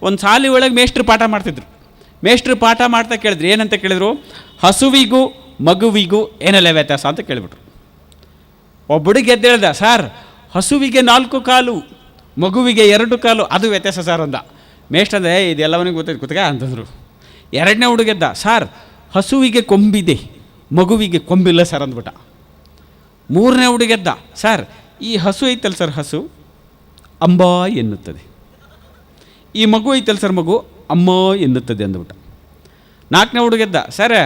ಒಂದು ಶಾಲೆ ಒಳಗೆ ಮೇಷ್ಟ್ರು ಪಾಠ ಮಾಡ್ತಿದ್ರು. ಮೇಷ್ಟ್ರು ಪಾಠ ಮಾಡ್ತಾ ಕೇಳಿದ್ರು, ಏನಂತ ಕೇಳಿದ್ರು, ಹಸುವಿಗೂ ಮಗುವಿಗೂ ಏನೆಲ್ಲ ವ್ಯತ್ಯಾಸ ಅಂತ ಕೇಳಿಬಿಟ್ರು. ಒಬ್ಬಡಿಗೆ ಎದ್ದೇಳ್ದ, ಸರ್ ಹಸುವಿಗೆ 4 ಕಾಲು, ಮಗುವಿಗೆ 2 ಕಾಲು, ಅದು ವ್ಯತ್ಯಾಸ ಸರ್ ಅಂದ. ಮೇಷ್ಟ್ರು ಅಂದರೆ ಇದೆಲ್ಲವನಿಗೆ ಗೊತ್ತೈತೆ ಕುತ್ಕ ಅಂತಂದರು. 2ನೇ ಹುಡುಗೆದ್ದ, ಸರ್ ಹಸುವಿಗೆ ಕೊಂಬಿದೆ, ಮಗುವಿಗೆ ಕೊಂಬಿಲ್ಲ ಸರ್ ಅಂದ್ಬಿಟ್ಟ. 3ನೇ ಹುಡುಗೆದ್ದ, ಸರ್ ಈ ಹಸು ಐತಲ್ಲ ಸರ್, ಹಸು ಅಂಬ ಎನ್ನುತ್ತದೆ, ಈ ಮಗು ಐತಲ್ಲ ಸರ್, ಮಗು ಅಮ್ಮ ಎನ್ನುತ್ತದೆ ಅಂದ್ಬಿಟ್ಟ. 4ನೇ ಹುಡುಗೆದ್ದ, ಸರ್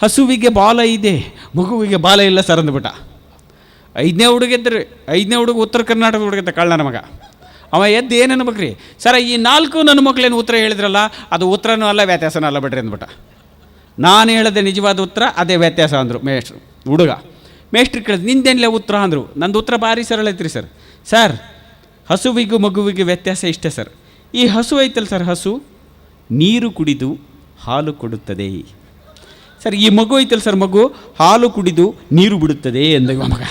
ಹಸುವಿಗೆ ಬಾಲ ಇದೆ, ಮಗುವಿಗೆ ಬಾಲ ಇಲ್ಲ ಸರ್ ಅಂದ್ಬಿಟ್ಟ. 5ನೇ ಹುಡುಗೆದ್ರಿ, 5ನೇ ಹುಡುಗ ಉತ್ತರ ಕರ್ನಾಟಕ ಹುಡುಗೆದ್ದ, ಕಳ್ಳನ ಮಗ. ಅವ ಎದ್ದು ಏನು ಅನ್ಬೇಕ್ರಿ, ಸರ ಈ 4 ನನ್ನ ಮಕ್ಕಳೇನು ಉತ್ತರ ಹೇಳಿದ್ರಲ್ಲ, ಅದು ಉತ್ತರನೂ ಅಲ್ಲ ವ್ಯತ್ಯಾಸನೂ ಅಲ್ಲ ಬಿಡ್ರಿ ಅಂದ್ಬಿಟ್ಟ. ನಾನು ಹೇಳಿದೆ ನಿಜವಾದ ಉತ್ತರ, ಅದೇ ವ್ಯತ್ಯಾಸ ಅಂದರು ಮೇಷ್ಟ್ರು. ಹುಡುಗ ಮೇಷ್ಟ್ರು ಕೇಳಿದ್ರು, ನಿಂದೇನಿಲ್ಲ ಉತ್ತರ ಅಂದರು. ನಂದು ಉತ್ತರ ಭಾರಿ ಸರಳ ಐತ್ರಿ ಸರ್. ಸರ್ ಹಸುವಿಗೂ ಮಗುವಿಗೆ ವ್ಯತ್ಯಾಸ ಇಷ್ಟೇ ಸರ್. ಈ ಹಸು ಐತಲ್ಲ ಸರ್, ಹಸು ನೀರು ಕುಡಿದು ಹಾಲು ಕೊಡುತ್ತದೆ. ಸರ್ ಈ ಮಗು ಐತಲ್ಲ ಸರ್, ಮಗು ಹಾಲು ಕುಡಿದು ನೀರು ಬಿಡುತ್ತದೆ ಎಂದವ ಮಗ.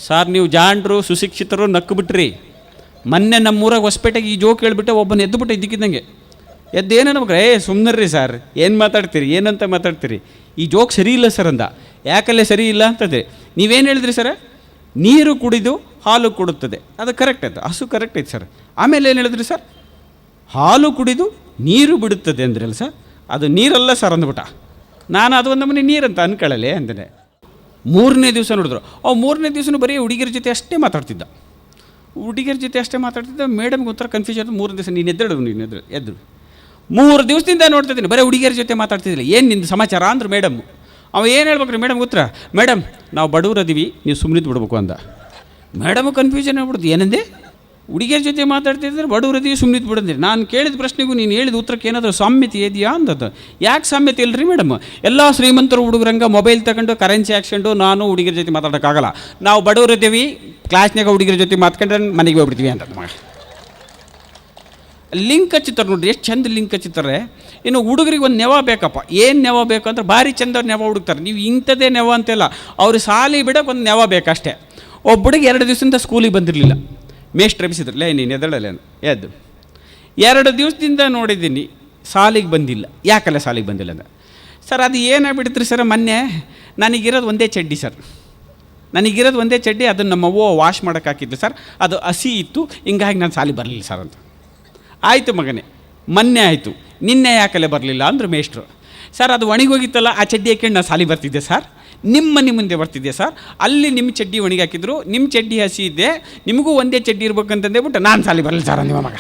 ಸರ್ ನೀವು ಜಾಣರು ಸುಶಿಕ್ಷಿತರು ನಕ್ಕು ಬಿಟ್ರಿ. ಮೊನ್ನೆ ನಮ್ಮೂರಾಗ ಹೊಸಪೇಟೆಗೆ ಈ ಜೋಕ್ ಹೇಳ್ಬಿಟ್ಟೆ, ಒಬ್ಬನ ಎದ್ದು ಬಿಟ್ಟೆ ಇದ್ದಕ್ಕಿದ್ದಂಗೆ. ಎದ್ದೇನು ಮಗ್ರೆ, ಸುಮ್ಮನೆ ಸರ್ ಏನು ಮಾತಾಡ್ತೀರಿ, ಏನಂತ ಮಾತಾಡ್ತೀರಿ, ಈ ಜೋಕ್ ಸರಿ ಇಲ್ಲ ಸರ್ ಅಂದ. ಯಾಕಲ್ಲೇ ಸರಿ ಇಲ್ಲ ಅಂತಂದರೆ, ನೀವೇನು ಹೇಳಿದ್ರಿ ಸರ್, ನೀರು ಕುಡಿದು ಹಾಲು ಕೊಡುತ್ತದೆ, ಅದು ಕರೆಕ್ಟ್ ಆಯ್ತು, ಹಸು ಕರೆಕ್ಟ್ ಐತೆ ಸರ್. ಆಮೇಲೆ ಏನು ಹೇಳಿದ್ರಿ ಸರ್, ಹಾಲು ಕುಡಿದು ನೀರು ಬಿಡುತ್ತದೆ ಅಂದ್ರಲ್ಲ ಸರ್, ಅದು ನೀರಲ್ಲ ಸರ್ ಅಂದ್ಬಿಟ್ಟ. ನಾನು ಅದು ಒಂದು ನಮೂನಿ ನೀರಂತ ಅನ್ಕೊಳ್ಳಲೆ ಅಂದೆ. ಮೂರನೇ ದಿವಸ ನೋಡಿದ್ರು, ಮೂರನೇ ದಿವಸನೂ ಬರೀ ಹುಡುಗಿಯರ ಜೊತೆ ಅಷ್ಟೇ ಮಾತಾಡ್ತಿದ್ದ. ಮೇಡಮ್ಗೆ ಒಂಥರ ಕನ್ಫ್ಯೂಷನ್ ಆಯ್ತು. 3 ದಿವಸ ನೀನು ಎದ್ದು 3 ದಿವಸದಿಂದ ನೋಡ್ತಿದ್ದೀನಿ ಬರೀ ಹುಡುಗಿಯರ ಜೊತೆ ಮಾತಾಡ್ತಿದ್ದಿಲ್ಲ. ಏನು ನಿಂದು ಸಮಾಚಾರ ಅಂದರು ಮೇಡಮ್ಮು. ಅವ ಏನು ಹೇಳ್ಬೇಕು ರೀ ಮೇಡಮ್ ಉತ್ತರ, ಮೇಡಮ್ ನಾವು ಬಡವರದೀವಿ, ನೀವು ಸುಮ್ಮನಿದ್ದು ಬಿಡ್ಬೇಕು ಅಂದ. ಮೇಡಮ್ ಕನ್ಫ್ಯೂಷನ್ ಆಗ್ಬಿಡ್ತು, ಏನಂದೆ ಹುಡುಗಿಯರ ಜೊತೆ ಮಾತಾಡ್ತಿದ್ರೆ ಬಡವರದೀವಿ ಸುಮ್ಮನಿದ್ದು ಬಿಡಂದ್ರಿ. ನಾನು ಕೇಳಿದ ಪ್ರಶ್ನೆಗೂ ನೀನು ಹೇಳಿದ ಉತ್ತರಕ್ಕೆ ಏನಾದರೂ ಸಾಮ್ಯತೆ ಇದೆಯಾ ಅಂದದ್ದು. ಯಾಕೆ ಸಾಮ್ಯತೆ ಇಲ್ಲರಿ ಮೇಡಮ್, ಎಲ್ಲ ಶ್ರೀಮಂತರು ಹುಡುಗರಂಗೆ ಮೊಬೈಲ್ ತಗೊಂಡು ಕರೆನ್ಸಿ ಹಾಕ್ಸ್ಕೊಂಡು ನಾನು ಹುಡುಗಿಯರ ಜೊತೆ ಮಾತಾಡೋಕ್ಕಾಗಲ್ಲ, ನಾವು ಬಡವರಿದ್ದೀವಿ, ಕ್ಲಾಸ್ನಾಗ ಹುಡುಗಿಯರ ಜೊತೆ ಮಾತ್ಕೊಂಡ್ರೆ ಮನೆಗೆ ಹೋಗ್ಬಿಡ್ತೀವಿ ಅಂತ ಮಗ. ಲಿಂಕ್ ಹಚ್ಚುತ್ತಾರೆ ನೋಡ್ರಿ, ಎಷ್ಟು ಚಂದ ಲಿಂಕ್ ಹಚ್ಚುತ್ತಾರೆ. ಇನ್ನು ಹುಡುಗರಿಗೆ ಒಂದು ನೆವ ಬೇಕಪ್ಪ, ಏನು ನೆವ ಬೇಕು ಅಂದ್ರೆ ಭಾರಿ ಚಂದ ನೆವ ಹುಡುಕ್ತಾರೆ. ನೀವು ಇಂಥದ್ದೇ ನೆವ ಅಂತೆಲ್ಲ, ಅವ್ರು ಸಾಲಿ ಬಿಡೋಕೆ ಒಂದು ನೆವ ಬೇಕಷ್ಟೇ. ಒಬ್ಬ ಹುಡುಗಿ 2 ದಿವಸದಿಂದ ಸ್ಕೂಲಿಗೆ ಬಂದಿರಲಿಲ್ಲ. ಮೇಷ್ಟ್ರು ಎಬ್ಸಿದ್ರಲ್ಲ, ನೀನು ಎದ್ದಳಲ್ಲೇನು ಎದ್ದು 2 ದಿವಸದಿಂದ ನೋಡಿದ್ದೀನಿ ಸಾಲಿಗೆ ಬಂದಿಲ್ಲ. ಯಾಕಲ್ಲ ಸಾಲಿಗೆ ಬಂದಿಲ್ಲ ಅಂದ್ರೆ, ಸರ್ ಅದು ಏನಾಗ್ಬಿಡ್ತೀರಿ ಸರ್, ಮೊನ್ನೆ ನನಗಿರೋದು ಒಂದೇ ಚಡ್ಡಿ ಸರ್, ನನಗಿರೋದು ಒಂದೇ ಚಡ್ಡಿ, ಅದನ್ನು ನಮ್ಮವ್ವ ವಾಶ್ ಮಾಡೋಕೆ ಹಾಕಿದ್ಲು ಸರ್, ಅದು ಹಸಿ ಇತ್ತು, ಹಿಂಗಾಗಿ ನಾನು ಸಾಲಿ ಬರಲಿಲ್ಲ ಸರ್ ಅಂತ. ಆಯಿತು ಮಗನೇ, ಮೊನ್ನೆ ಆಯಿತು, ನಿನ್ನೆ ಯಾಕಲ್ಲೇ ಬರಲಿಲ್ಲ ಅಂದರು ಮೇಷ್ಟ್ರು. ಸರ್ ಅದು ಒಣಗೋಗಿತ್ತಲ್ಲ, ಆ ಚಡ್ಡಿ ಹಾಕೊಂಡು ನಾನು ಸಾಲಿ ಬರ್ತಿದ್ದೆ ಸರ್, ನಿಮ್ಮ ಮನೆ ಮುಂದೆ ಬರ್ತಿದ್ದೆ ಸರ್, ಅಲ್ಲಿ ನಿಮ್ಮ ಚಡ್ಡಿ ಒಣಗಿ ಹಾಕಿದ್ರು, ನಿಮ್ಮ ಚಡ್ಡಿ ಹಸಿ ಇದ್ದೆ, ನಿಮಗೂ ಒಂದೇ ಚಡ್ಡಿ ಇರ್ಬೇಕಂತಂದೇ ಬಿಟ್ಟು ನಾನು ಸಾಲಿ ಬರಲಿಲ್ಲ ಸರ್ ನಿಮ್ಮ ಮಗ.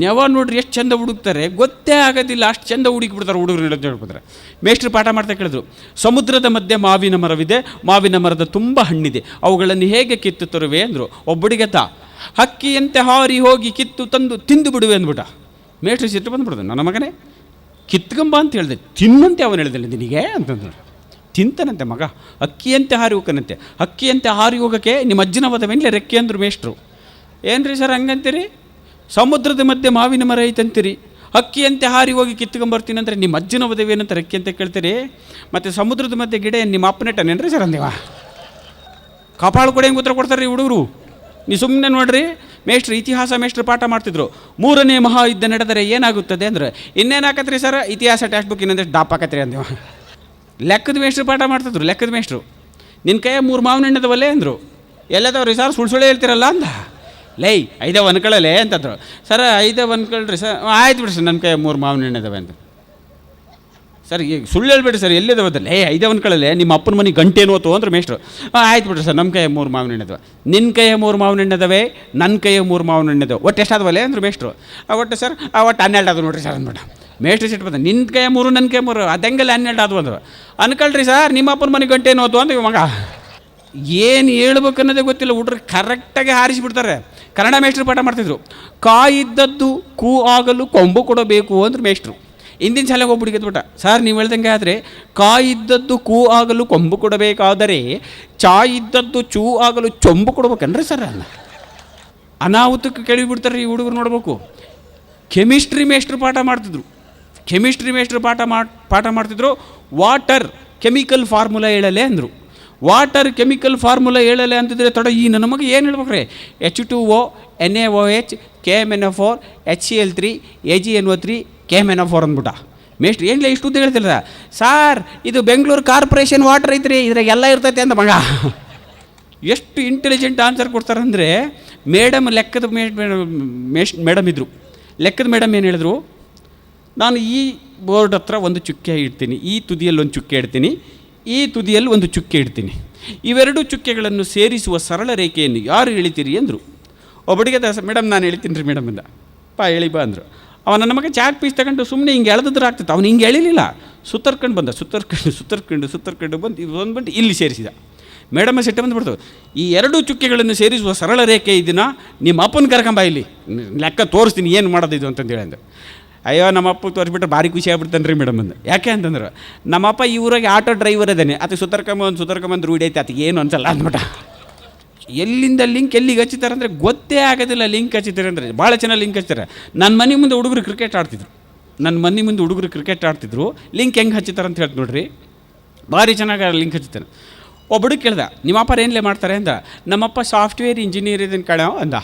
ನೆವ ನೋಡ್ರಿ ಎಷ್ಟು ಚಂದ ಹುಡುಕ್ತಾರೆ, ಗೊತ್ತೇ ಆಗೋದಿಲ್ಲ, ಅಷ್ಟು ಚಂದ ಹುಡುಕಿಬಿಡ್ತಾರೆ ಹುಡುಗರು ಹೇಳ್ಬಿಡ್ತಾರೆ. ಮೇಷ್ಟ್ರು ಪಾಠ ಮಾಡ್ತಾ ಕೇಳಿದ್ರು, ಸಮುದ್ರದ ಮಧ್ಯೆ ಮಾವಿನ ಮರವಿದೆ, ಮಾವಿನ ಮರದ ತುಂಬ ಹಣ್ಣಿದೆ, ಅವುಗಳನ್ನು ಹೇಗೆ ಕಿತ್ತು ತರುವೆ ಅಂದರು. ಒಬ್ಬಡಿಗೆತ್ತ ಹಕ್ಕಿಯಂತೆ ಹಾರಿ ಹೋಗಿ ಕಿತ್ತು ತಂದು ತಿಂದು ಬಿಡುವೆ ಅಂದ್ಬಿಟ್ಟ. ಮೇಷ್ಟ್ರು ಸಿಟ್ಟು ಬಂದುಬಿಡ್ದು, ನನ್ನ ಮಗನೇ ಕಿತ್ಕೊಂಬ ಅಂತ ಹೇಳಿದೆ, ತಿನ್ನಂತೆ ಅವನು ಹೇಳಿದೆ ನಿನಗೆ ಅಂತಂದ್ರು. ತಿಂತಾನಂತೆ ಮಗ, ಅಕ್ಕಿಯಂತೆ ಹಾರಿ ಹೋಗನಂತೆ. ಅಕ್ಕಿಯಂತೆ ಹಾರಿ ಹೋಗೋಕ್ಕೆ ನಿಮ್ಮ ಅಜ್ಜನ ವಧವೆಂಗ್ಲೆ ರೆಕ್ಕೆ ಅಂದರು ಮೇಷ್ಟ್ರು. ಏನು ರೀ ಸರ್ ಹಂಗಂತೀರಿ, ಸಮುದ್ರದ ಮಧ್ಯೆ ಮಾವಿನ ಮರ ಐತಂತೀರಿ, ಅಕ್ಕಿಯಂತೆ ಹಾರಿ ಹೋಗಿ ಕಿತ್ಕೊಂಬರ್ತೀನಿ ಅಂದರೆ ನಿಮ್ಮ ಅಜ್ಜನ ವಧವೆ ಏನಂತ ರೆಕ್ಕೆ ಅಂತ ಕೇಳ್ತೀರಿ, ಮತ್ತು ಸಮುದ್ರದ ಮಧ್ಯೆ ಗಿಡ ನಿಮ್ಮ ಅಪ್ಪನೆಟ್ಟನೇನ್ರಿ ಸರ್ ಅಂದೇವ. ಕಪಾಳು ಕೂಡ ಹೆಂಗೆ ಉತ್ತರ ಕೊಡ್ತಾರೆ ರೀ ಹುಡುಗರು. ನೀವು ಸುಮ್ಮನೆ ನೋಡ್ರಿ, ಮೇಷ್ಟ್ರು ಇತಿಹಾಸ ಮೇಷ್ಟ್ರು ಪಾಠ ಮಾಡ್ತಿದ್ರು. 3ನೇ ಮಹಾಯುದ್ಧ ನಡೆದರೆ ಏನಾಗುತ್ತದೆ ಅಂದ್ರೆ, ಇನ್ನೇನಾಕತ್ರಿ ಸರ್, ಇತಿಹಾಸ ಟೆಕ್ಸ್ಟ್ ಬುಕ್ ಇನ್ನೊಂದಷ್ಟು ಡಾಪ್ ಹಾಕತ್ರಿ ಅಂದೇವ. ಲೆಕ್ಕದ ಮೇಷ್ಟ್ರು ಪಾಠ ಮಾಡ್ತಿದ್ರು, ಲೆಕ್ಕದ ಮೇಷ್ಟ್ರು. ನಿನ್ನ ಕೈಯ 3 ಮಾವಿನ ಹಣ್ಣದವಲ್ಲೇ ಅಂದರು. ಎಲ್ಲದವ್ರಿ ಸರ್, ಸುಳ್ಳು ಹೇಳ್ತಿರಲ್ಲ ಅಂದ. ಲೈ 5 ಅನ್ಕೊಳ್ಳಲೆ ಅಂತಂದ್ರು. ಸರ್ 5 ಅನ್ಕೊಳ್ರಿ ಸರ್, ಆಯ್ತು ಬಿಡಿ ಸರ್, ನನ್ನ ಕೈಯ 3 ಮಾವಿನ ಹಣ್ಣದವೆ ಅಂತ. ಸರ್ ಈಗ ಸುಳ್ಳು ಹೇಳ್ಬೇಡಿ ಸರ್, ಎಲ್ಲಿದ್ದಾವಲ್ಲ 5 ಅನ್ಕೊಳ್ಳಲೆ, ನಿಮ್ಮ ಅಪ್ಪನ ಮನೆ ಗಂಟೆ ನೋತು ಅಂದ್ರೆ ಮೇಷ್ಟ್ರು. ಆಯ್ತು ಬಿಡ್ರಿ ಸರ್, ನಮ್ಮ ಕೈಯ 3 ಮಾವಿನ ಹಣ್ಣದವೆ, ನಿನ್ನ ಕೈಯ 3 ಮಾವಿನ ಹಣ್ಣದವೆ, ನನ್ನ ಕೈಯ 3 ಮಾವಿನ ಹಣ್ಣದವೆ, ಒಟ್ಟು ಎಷ್ಟಾದವಲ್ಲೇ ಅಂದ್ರೆ ಮೇಷ್ಟ್ರು. ಒಟ್ಟು ಸರ್ ಒಟ್ಟು 12 ಆದವು ನೋಡ್ರಿ ಸರ್ ಅಂದ್ಬಿಟ್ಟು. ಮೇಷ್ಟ್ರು ಸಿಟ್ಟು ಬಂದ, ನಿನ್ನ ಕೈಯ 3 ನನ್ನ ಕೈ 3, ಅದಂಗೆಲ್ಲ 12 ಆದವು ಅಂದರು. ಅನ್ಕೊಳ್ರಿ ಸರ್, ನಿಮ್ಮ ಅಪ್ಪನ ಮನೆ ಗಂಟೆ ನೋತು ಅಂತ ಮಗ. ಏನು ಹೇಳ್ಬೇಕು ಅನ್ನೋದೇ ಗೊತ್ತಿಲ್ಲ, ಹುಡ್ರಿಗೆ ಕರೆಕ್ಟಾಗಿ ಹಾರಿಸಿಬಿಡ್ತಾರೆ. ಕನ್ನಡ ಮೇಷ್ಟ್ರು ಪಾಠ ಮಾಡ್ತಿದ್ರು. ಕಾಯಿದ್ದದ್ದು ಕೂ ಆಗಲು ಕೊಂಬು ಕೊಡಬೇಕು ಅಂದ್ರೆ ಮೇಷ್ಟ್ರು. ಹಿಂದಿನ ಶಾಲೆಗೆ ಹೋಗ್ಬಿಟ್ಟು ಗೆದ್ಬಿಟ್ಟ. ಸರ್ ನೀವು ಹೇಳ್ದಂಗೆ ಆದರೆ, ಕಾಯಿದ್ದದ್ದು ಕೂ ಆಗಲು ಕೊಂಬು ಕೊಡಬೇಕಾದರೆ ಚಾಯಿದ್ದದ್ದು ಚೂ ಆಗಲು ಚೊಂಬು ಕೊಡ್ಬೇಕನ್ರಿ ಸರ್ ಅನ್ನ. ಅನಾಹುತಕ್ಕೆ ಕೇಳಿಬಿಡ್ತಾರೆ ಈ ಹುಡುಗರು ನೋಡ್ಬೇಕು. ಕೆಮಿಸ್ಟ್ರಿ ಮೇಷ್ಟ್ರು ಪಾಠ ಮಾಡ್ತಿದ್ರು. ಕೆಮಿಸ್ಟ್ರಿ ಮೇಷ್ಟ್ರು ಪಾಠ ಮಾಡ್ತಿದ್ರು. ವಾಟರ್ ಕೆಮಿಕಲ್ ಫಾರ್ಮುಲಾ ಹೇಳಲೆ ಅಂದರು. ವಾಟರ್ ಕೆಮಿಕಲ್ ಫಾರ್ಮುಲಾ ಹೇಳಲೆ ಅಂತಿದ್ರೆ ತೊಡ ಈ ನನ್ನ ಮಗ ಏನು ಹೇಳ್ಬೇಕ್ರಿ, H2O NaOH KMnO4 HCl3 AgNO3 KMnO4 ಅಂದ್ಬಿಟ್ಟ. ಮೇಷ್ಟ್ರು ಏನಿಲ್ಲ ಇಷ್ಟು ಉದ್ದ ಹೇಳ್ತಿಲ್ಲ ಸಾರ್, ಇದು ಬೆಂಗಳೂರು ಕಾರ್ಪೊರೇಷನ್ ವಾಟರ್ ಐತ್ರಿ, ಇದ್ರಾಗ ಎಲ್ಲ ಇರ್ತೈತೆ ಅಂತ ಮಗ. ಎಷ್ಟು ಇಂಟೆಲಿಜೆಂಟ್ ಆನ್ಸರ್ ಕೊಡ್ತಾರೆ ಅಂದರೆ, ಮೇಡಮ್ ಲೆಕ್ಕದ ಮೇಡಮ್ ಇದ್ದರು. ಲೆಕ್ಕದ ಮೇಡಮ್ ಏನು ಹೇಳಿದ್ರು, ನಾನು ಈ ಬೋರ್ಡ್ ಹತ್ರ ಒಂದು ಚುಕ್ಕೆ ಇಡ್ತೀನಿ, ಈ ತುದಿಯಲ್ಲಿ ಒಂದು ಚುಕ್ಕೆ ಇಡ್ತೀನಿ, ಈ ತುದಿಯಲ್ಲಿ ಒಂದು ಚುಕ್ಕೆ ಇಡ್ತೀನಿ, ಇವೆರಡು ಚುಕ್ಕೆಗಳನ್ನು ಸೇರಿಸುವ ಸರಳ ರೇಖೆಯನ್ನು ಯಾರು ಎಳಿತೀರಿ ಅಂದರು. ಒಬ್ಬಡಿಗೆ ಮೇಡಮ್ ನಾನು ಹೇಳ್ತೀನಿ ರೀ ಮೇಡಮ್ ಅಂದ. ಹೇಳಿ ಬಾ ಅಂದರು. ಅವನ ನನ್ನ ಮಗ ಚಾಕ್ ಪೀಸ್ ತಗೊಂಡು ಸುಮ್ಮನೆ ಹಿಂಗೆ ಎಳೆದಿದ್ರೆ ಆಗ್ತದೆ, ಅವನು ಹಿಂಗೆ ಎಳಿಲಿಲ್ಲ, ಸುತ್ತರ್ಕೊಂಡು ಬಂದ, ಸುತ್ತರ್ಕೊಂಡು ಬಂದು ಇದು ಬಂದ್ಬಿಟ್ಟು ಇಲ್ಲಿ ಸೇರಿಸಿದ. ಮೇಡಮ್ ಸಿಟ್ಟು ಬಂದುಬಿಡ್ತು, ಈ 2 ಚುಕ್ಕೆಗಳನ್ನು ಸೇರಿಸುವ ಸರಳ ರೇಖೆ ಇದನ್ನು ನಿಮ್ಮ ಅಪ್ಪನ ಕರ್ಕೊಂಬ ಇಲ್ಲಿ, ಲೆಕ್ಕ ತೋರಿಸ್ತೀನಿ ಏನು ಮಾಡೋದು ಇದು ಅಂತಂದೇಳಿ ಅಂದ. ಅಯ್ಯೋ ನಮ್ಮ ಅಪ್ಪ ತೋರಿಸ್ಬಿಟ್ರೆ ಭಾರಿ ಖುಷಿ ಆಗ್ಬಿಡ್ತಾನೆ ರೀ ಮೇಡಮ್ ಅಂದ. ಯಾಕೆ ಅಂತಂದ್ರೆ, ನಮ್ಮಪ್ಪ ಈ ಊರಾಗೆ ಆಟೋ ಡ್ರೈವರ್ ಅದೇನೆ, ಅದು ಸುತ್ತರ್ಕೊಂಬಂದು ರೂಢಿ ಐತೆ, ಅದಕ್ಕೆ ಏನು ಅನ್ಸಲ್ಲ ಅಂದ್ಬಿಟ್ಟ. ಎಲ್ಲಿಂದ ಲಿಂಕ್ ಎಲ್ಲಿಗೆ ಹಚ್ಚಿತಾರೆ ಅಂದರೆ ಗೊತ್ತೇ ಆಗೋದಿಲ್ಲ. ಲಿಂಕ್ ಹಚ್ಚಿದ್ದಾರೆ ಅಂದರೆ ಭಾಳ ಚೆನ್ನಾಗಿ ಲಿಂಕ್ ಹಚ್ತಾರೆ. ನನ್ನ ಮನೆ ಮುಂದೆ ಹುಡುಗರು ಕ್ರಿಕೆಟ್ ಆಡ್ತಿದ್ರು. ಲಿಂಕ್ ಹೆಂಗೆ ಹಚ್ಚಿತಾರೆ ಅಂತ ಹೇಳ್ತು ನೋಡ್ರಿ, ಭಾರಿ ಚೆನ್ನಾಗಿ ಲಿಂಕ್ ಹಚ್ಚಿತಾನೆ. ಒಬ್ಬಡು ಕೇಳ್ದ, ನಿಮ್ಮಪ್ಪ ಏನೆಲ್ಲ ಮಾಡ್ತಾರೆ ಅಂದ. ನಮ್ಮಪ್ಪ ಸಾಫ್ಟ್ವೇರ್ ಇಂಜಿನಿಯರ್ ಇದನ್ನು ಕಣೋ ಅಂದ.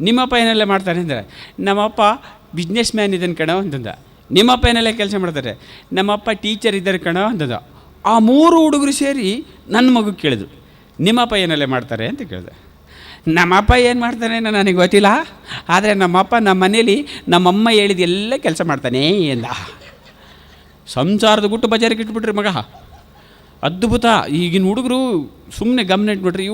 ನಿಮ್ಮಪ್ಪ ಏನೆಲ್ಲ ಮಾಡ್ತಾರೆ ಅಂದರೆ, ನಮ್ಮಪ್ಪ ಬಿಸ್ನೆಸ್ ಮ್ಯಾನ್ ಇದನ್ನು ಕಣೋ ಅಂತಂದ. ನಿಮ್ಮಪ್ಪ ಏನೆಲ್ಲ ಕೆಲಸ ಮಾಡ್ತಾರೆ, ನಮ್ಮಪ್ಪ ಟೀಚರ್ ಇದ್ದಾರೆ ಕಣೋ ಅಂತಂದ. ಆ 3 ಹುಡುಗರು ಸೇರಿ ನನ್ನ ಮಗು ಕೇಳಿದ್ರು, ನಿಮ್ಮಪ್ಪ ಏನೆಲ್ಲ ಮಾಡ್ತಾರೆ ಅಂತ ಕೇಳಿದೆ. ನಮ್ಮಪ್ಪ ಏನು ಮಾಡ್ತಾನೆ ನನಗೆ ಗೊತ್ತಿಲ್ಲ, ಆದರೆ ನಮ್ಮಪ್ಪ ನಮ್ಮ ಮನೇಲಿ ನಮ್ಮಮ್ಮ ಹೇಳಿದ ಎಲ್ಲ ಕೆಲಸ ಮಾಡ್ತಾನೆ ಎಂದ. ಸಂಸಾರದ ಗುಟ್ಟು ಬಜಾರಿಗೆ ಇಟ್ಬಿಟ್ರಿ ಮಗ. ಅದ್ಭುತ. ಈಗಿನ ಹುಡುಗರು ಸುಮ್ಮನೆ ಗಮನ ಇಟ್ಬಿಟ್ರಿ,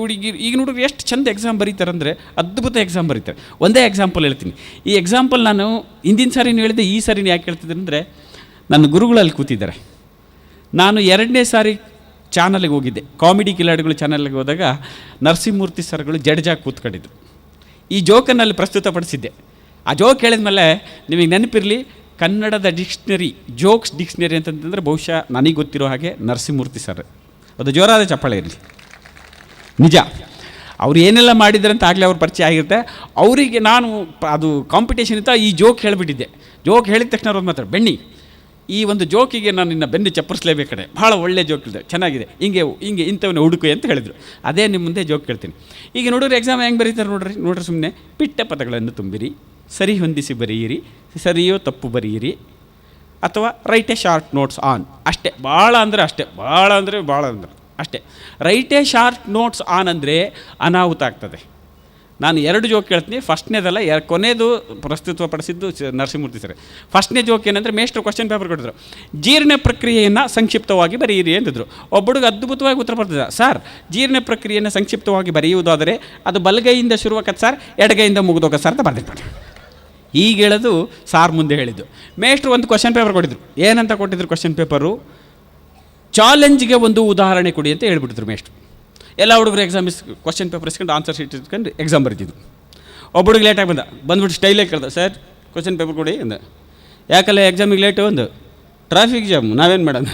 ಈಗಿನ ಹುಡುಗರು ಎಷ್ಟು ಚಂದ ಎಕ್ಸಾಮ್ ಬರೀತಾರೆ ಅಂದರೆ ಅದ್ಭುತ ಎಕ್ಸಾಮ್ ಬರೀತಾರೆ. ಒಂದೇ ಎಕ್ಸಾಂಪಲ್ ಹೇಳ್ತೀನಿ. ಈ ಎಕ್ಸಾಂಪಲ್ ನಾನು ಹಿಂದಿನ ಸಾರಿನೂ ಹೇಳಿದೆ, ಈ ಸಾರಿನೂ ಯಾಕೆ ಹೇಳ್ತಿದ್ದೆ ಅಂದರೆ, ನನ್ನ ಗುರುಗಳಲ್ಲಿ ಕೂತಿದ್ದಾರೆ. ನಾನು 2ನೇ ಸಾರಿ ಚಾನಲ್ಗೆ ಹೋಗಿದ್ದೆ, ಕಾಮಿಡಿ ಕಿಲಾಡಿಗಳು ಚಾನಲ್ಗೆ ಹೋದಾಗ ನರಸಿಂಹಮೂರ್ತಿ ಸರ್ಗಳು ಜಡ್ಜಾಗಿ ಕೂತ್ಕೊಂಡಿದ್ರು. ಈ ಜೋಕನ್ನಲ್ಲಿ ಪ್ರಸ್ತುತಪಡಿಸಿದ್ದೆ. ಆ ಜೋಕ್ ಹೇಳಿದ್ಮೇಲೆ ನಿಮಗೆ ನೆನಪಿರಲಿ, ಕನ್ನಡದ ಡಿಕ್ಷನರಿ, ಜೋಕ್ಸ್ ಡಿಕ್ಷನರಿ ಅಂತಂತಂದರೆ ಬಹುಶಃ ನನಗೆ ಗೊತ್ತಿರೋ ಹಾಗೆ ನರಸಿಂಹಮೂರ್ತಿ ಸರ್. ಅದು ಜೋರಾದ ಚಪ್ಪಾಳೆ ಇರಲಿ. ನಿಜ, ಅವ್ರು ಏನೆಲ್ಲ ಮಾಡಿದ್ದಾರೆ ಅಂತ ಆಗಲೇ ಅವ್ರ ಪರಿಚಯ ಆಗಿರುತ್ತೆ. ಅವರಿಗೆ ನಾನು ಅದು ಕಾಂಪಿಟೇಷನ್ ಇತ್ತ ಈ ಜೋಕ್ ಹೇಳಿಬಿಟ್ಟಿದ್ದೆ. ಜೋಕ್ ಹೇಳಿದ ತಕ್ಷಣ ಅವ್ರು ಮಾತ್ರ, ಬೆಣ್ಣಿ ಈ ಒಂದು ಜೋಕಿಗೆ ನಾನು ನಿನ್ನ ಬೆನ್ನು ಚಪ್ಪರಿಸಲೇಬೇಕು ಕಡೆ, ಭಾಳ ಒಳ್ಳೆ ಜೋಕ್ ಇದೆ, ಚೆನ್ನಾಗಿದೆ, ಹಿಂಗೆ ಇಂಥವನ್ನ ಹುಡುಕು ಅಂತ ಹೇಳಿದರು. ಅದೇ ನಿಮ್ಮ ಮುಂದೆ ಜೋಕ್ ಹೇಳ್ತೀನಿ. ಈಗ ನೋಡಿದ್ರೆ ಎಕ್ಸಾಮ್ ಹೆಂಗೆ ಬರೀತಾರೆ ನೋಡ್ರಿ ಸುಮ್ಮನೆ ಪಿಟ್ಟ ಪದಗಳನ್ನು ತುಂಬಿರಿ, ಸರಿ ಹೊಂದಿಸಿ ಬರೆಯಿರಿ, ಸರಿಯೋ ತಪ್ಪು ಬರೆಯಿರಿ, ಅಥವಾ right A short notes on. ಅಷ್ಟೇ, ಭಾಳ ಅಂದರೆ ಅಷ್ಟೇ. Right A short notes on ಅಂದರೆ ಅನಾಹುತ ಆಗ್ತದೆ. ನಾನು 2 ಜೋಕ್ ಹೇಳ್ತೀನಿ. ಫಸ್ಟ್ನೇದಲ್ಲ, ಕೊನೆಯದು ಪ್ರಸ್ತುತಪಡಿಸಿದ್ದು ನರಸಿಂಹಮೂರ್ತಿ ಸರ್. ಫಸ್ಟ್ನೇ ಜೋಕ್ ಏನಂದರೆ, ಮೇಷ್ಟ್ರು ಕ್ವಶನ್ ಪೇಪರ್ ಕೊಟ್ಟಿದ್ರು, ಜೀರ್ಣ ಪ್ರಕ್ರಿಯೆಯನ್ನು ಸಂಕ್ಷಿಪ್ತವಾಗಿ ಬರೆಯಿರಿ ಅಂತಿದ್ರು. ಒಬ್ಬಳಿಗೆ ಅದ್ಭುತವಾಗಿ ಉತ್ತರ ಬರ್ತದೆ, ಸರ್ ಜೀರ್ಣ ಪ್ರಕ್ರಿಯೆಯನ್ನು ಸಂಕ್ಷಿಪ್ತವಾಗಿ ಬರೆಯುವುದಾದರೆ ಅದು ಬಲಗೈಯಿಂದ ಶುರುವಾಗತ್ತೆ ಸರ್, ಎಡಗೈಯಿಂದ ಮುಗಿದೋಗ ಸರ್ ಅಂತ ಬರೆದಿರ್ತಾರೆ. ಈಗ ಹೇಳೋದು ಸಾರ್ ಮುಂದೆ ಹೇಳಿದ್ದು. ಮೇಷ್ಟ್ರು ಒಂದು ಕ್ವಶನ್ ಪೇಪರ್ ಕೊಟ್ಟಿದ್ರು. ಏನಂತ ಕೊಟ್ಟಿದ್ರು ಕ್ವಶನ್ ಪೇಪರು? ಚಾಲೆಂಜ್ಗೆ ಒಂದು ಉದಾಹರಣೆ ಕೊಡಿ ಅಂತ ಹೇಳ್ಬಿಟ್ಟಿದ್ರು ಮೇಷ್ಟ್ರು. ಎಲ್ಲ ಹುಡುಗರು ಎಕ್ಸಾಮ್ ಕ್ವಶನ್ ಪೇಪರ್ ಇಸ್ಕೊಂಡು ಆನ್ಸರ್ ಶೀಟ್ ಇಸ್ಕೊಂಡು ಎಕ್ಸಾಮ್ ಬರೀತಿದ್ರು. ಒಬ್ಬ ಹುಡುಗ ಲೇಟಾಗಿ ಬಂದ್ಬಿಟ್ಟು ಸ್ಟೈಲಾಗಿ ಕೇಳ್ದ, ಸರ್ ಕ್ವಶನ್ ಪೇಪರ್ ಕೊಡಿ ಅಂದ. ಯಾಕಲ್ಲ ಎಕ್ಸಾಮಿಗೆ ಲೇಟು? ಒಂದು ಟ್ರಾಫಿಕ್ ಜಾಮ್. ನಾವೇನು ಮಾಡೋಣ?